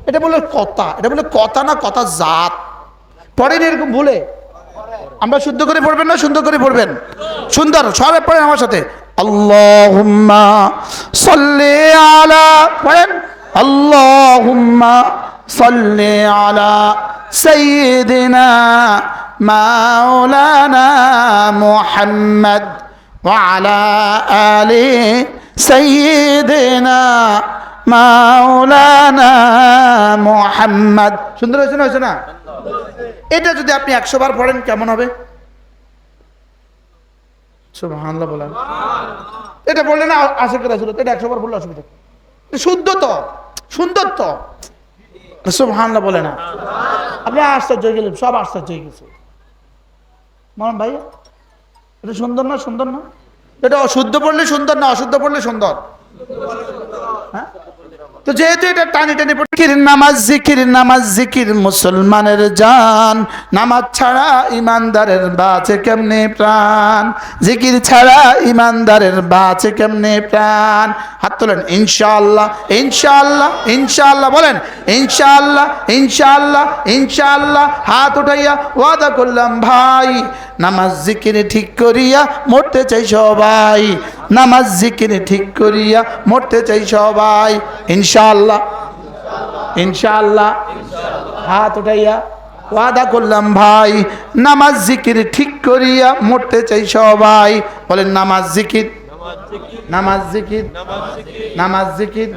এটা বলে কথা, এটা বলে কথা না, কথা জাত। পড়েন এরকম ভুলে। আমরা শুদ্ধ করে পড়বেন না সুন্দর করে পড়বেন? সুন্দর, সবাই পড়েন আমার সাথে। আল্লাহুম্মা সাল্লি আলা, পড়েন আল্লাহুম্মা সাল্লি আলা সাইয়্যিদিনা মাওলানা মুহাম্মদ ওয়া আলা আলি সাইয়্যিদিনা মাওলানা মুহাম্মদ। সুন্দর হয়েছে না, হয়েছে না? এটা যদি আপনি 100 বার পড়েন কেমন হবে? সুবহানাল্লাহ বলেন। এটা বললে না আশিকের রাসূল, এটা 100 বার বললে অসুবিধা, শুদ্ধ তো, সুন্দর তো। সুবহানাল্লাহ বলে না? আপনি আশ্চর্য হয়ে গেলেন, সব আশ্চর্য হয়ে গেছে। মন ভাই, এটা সুন্দর না? সুন্দর না? এটা অশুদ্ধ পড়লে সুন্দর না অশুদ্ধ পড়লে সুন্দর? হ্যাঁ, তো যেহেতু এটা টানি টানি জিকির, নামাজ জিকির, নামাজ জিকির মুসলমানের জান, নামাজ ছাড়া ইমানদারের বাঁচে কেমনে প্রাণ, জিকির ছাড়া ইমানদারের বাঁচে কেমনে প্রাণ। হাত তোলেন ইনশাআল্লাহ, ইনশাআল্লাহ, ইনশাআল্লাহ বলেন ইনশাআল্লাহ, ইনশাআল্লাহ, ইনশাআল্লাহ। হাত উঠাইয়া ওয়াদা করলাম ভাই, নামাজ জিকির ঠিক করিয়া মরতে চাই সবাই, নামাজ জিকির ঠিক করিয়া মরতে চাই সবাই। ইনশাআল্লাহ, ইনশাআল্লাহ। হাত উঠাইয়া ওয়াদা করলাম ভাই, নামাজ জিকির ঠিক করিয়া মরতে চাই সবাই। বলেন নামাজ জিকির, নামাজ জিকির, নামাজ জিকির।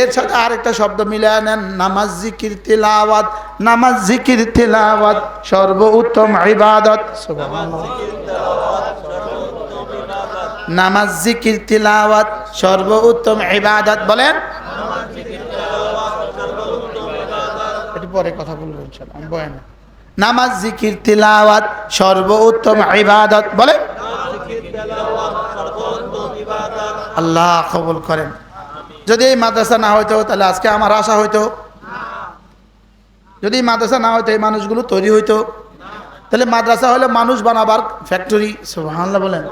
এর সাথে আরেকটা শব্দ মিলায় নেন, নামাজ জিকির তিলাওয়াত, নামাজ জিকির তিলাওয়াত সর্বোত্তম ইবাদত। সুবহানাল্লাহ। নামাজ জিকির তিলাওয়াত সর্বোত্তম ইবাদত। বলেন একটু পরে কথা বলবো ইনশাআল্লাহ, আমি বয়ানে। নামাজ জিকির তিলাওয়াত সর্বোত্তম ইবাদত। বলেন আল্লাহ কবুল করেন। যদি এই মাদ্রাসা না হইতো তাহলে আজকে আমার আশা হইতো? যদি মাদ্রাসা না হইতো এই মানুষগুলো তৈরি হইতো? তাহলে মাদ্রাসা হলে মানুষ বানাবার ফ্যাক্টরি। সুবহানাল্লাহ বলেন।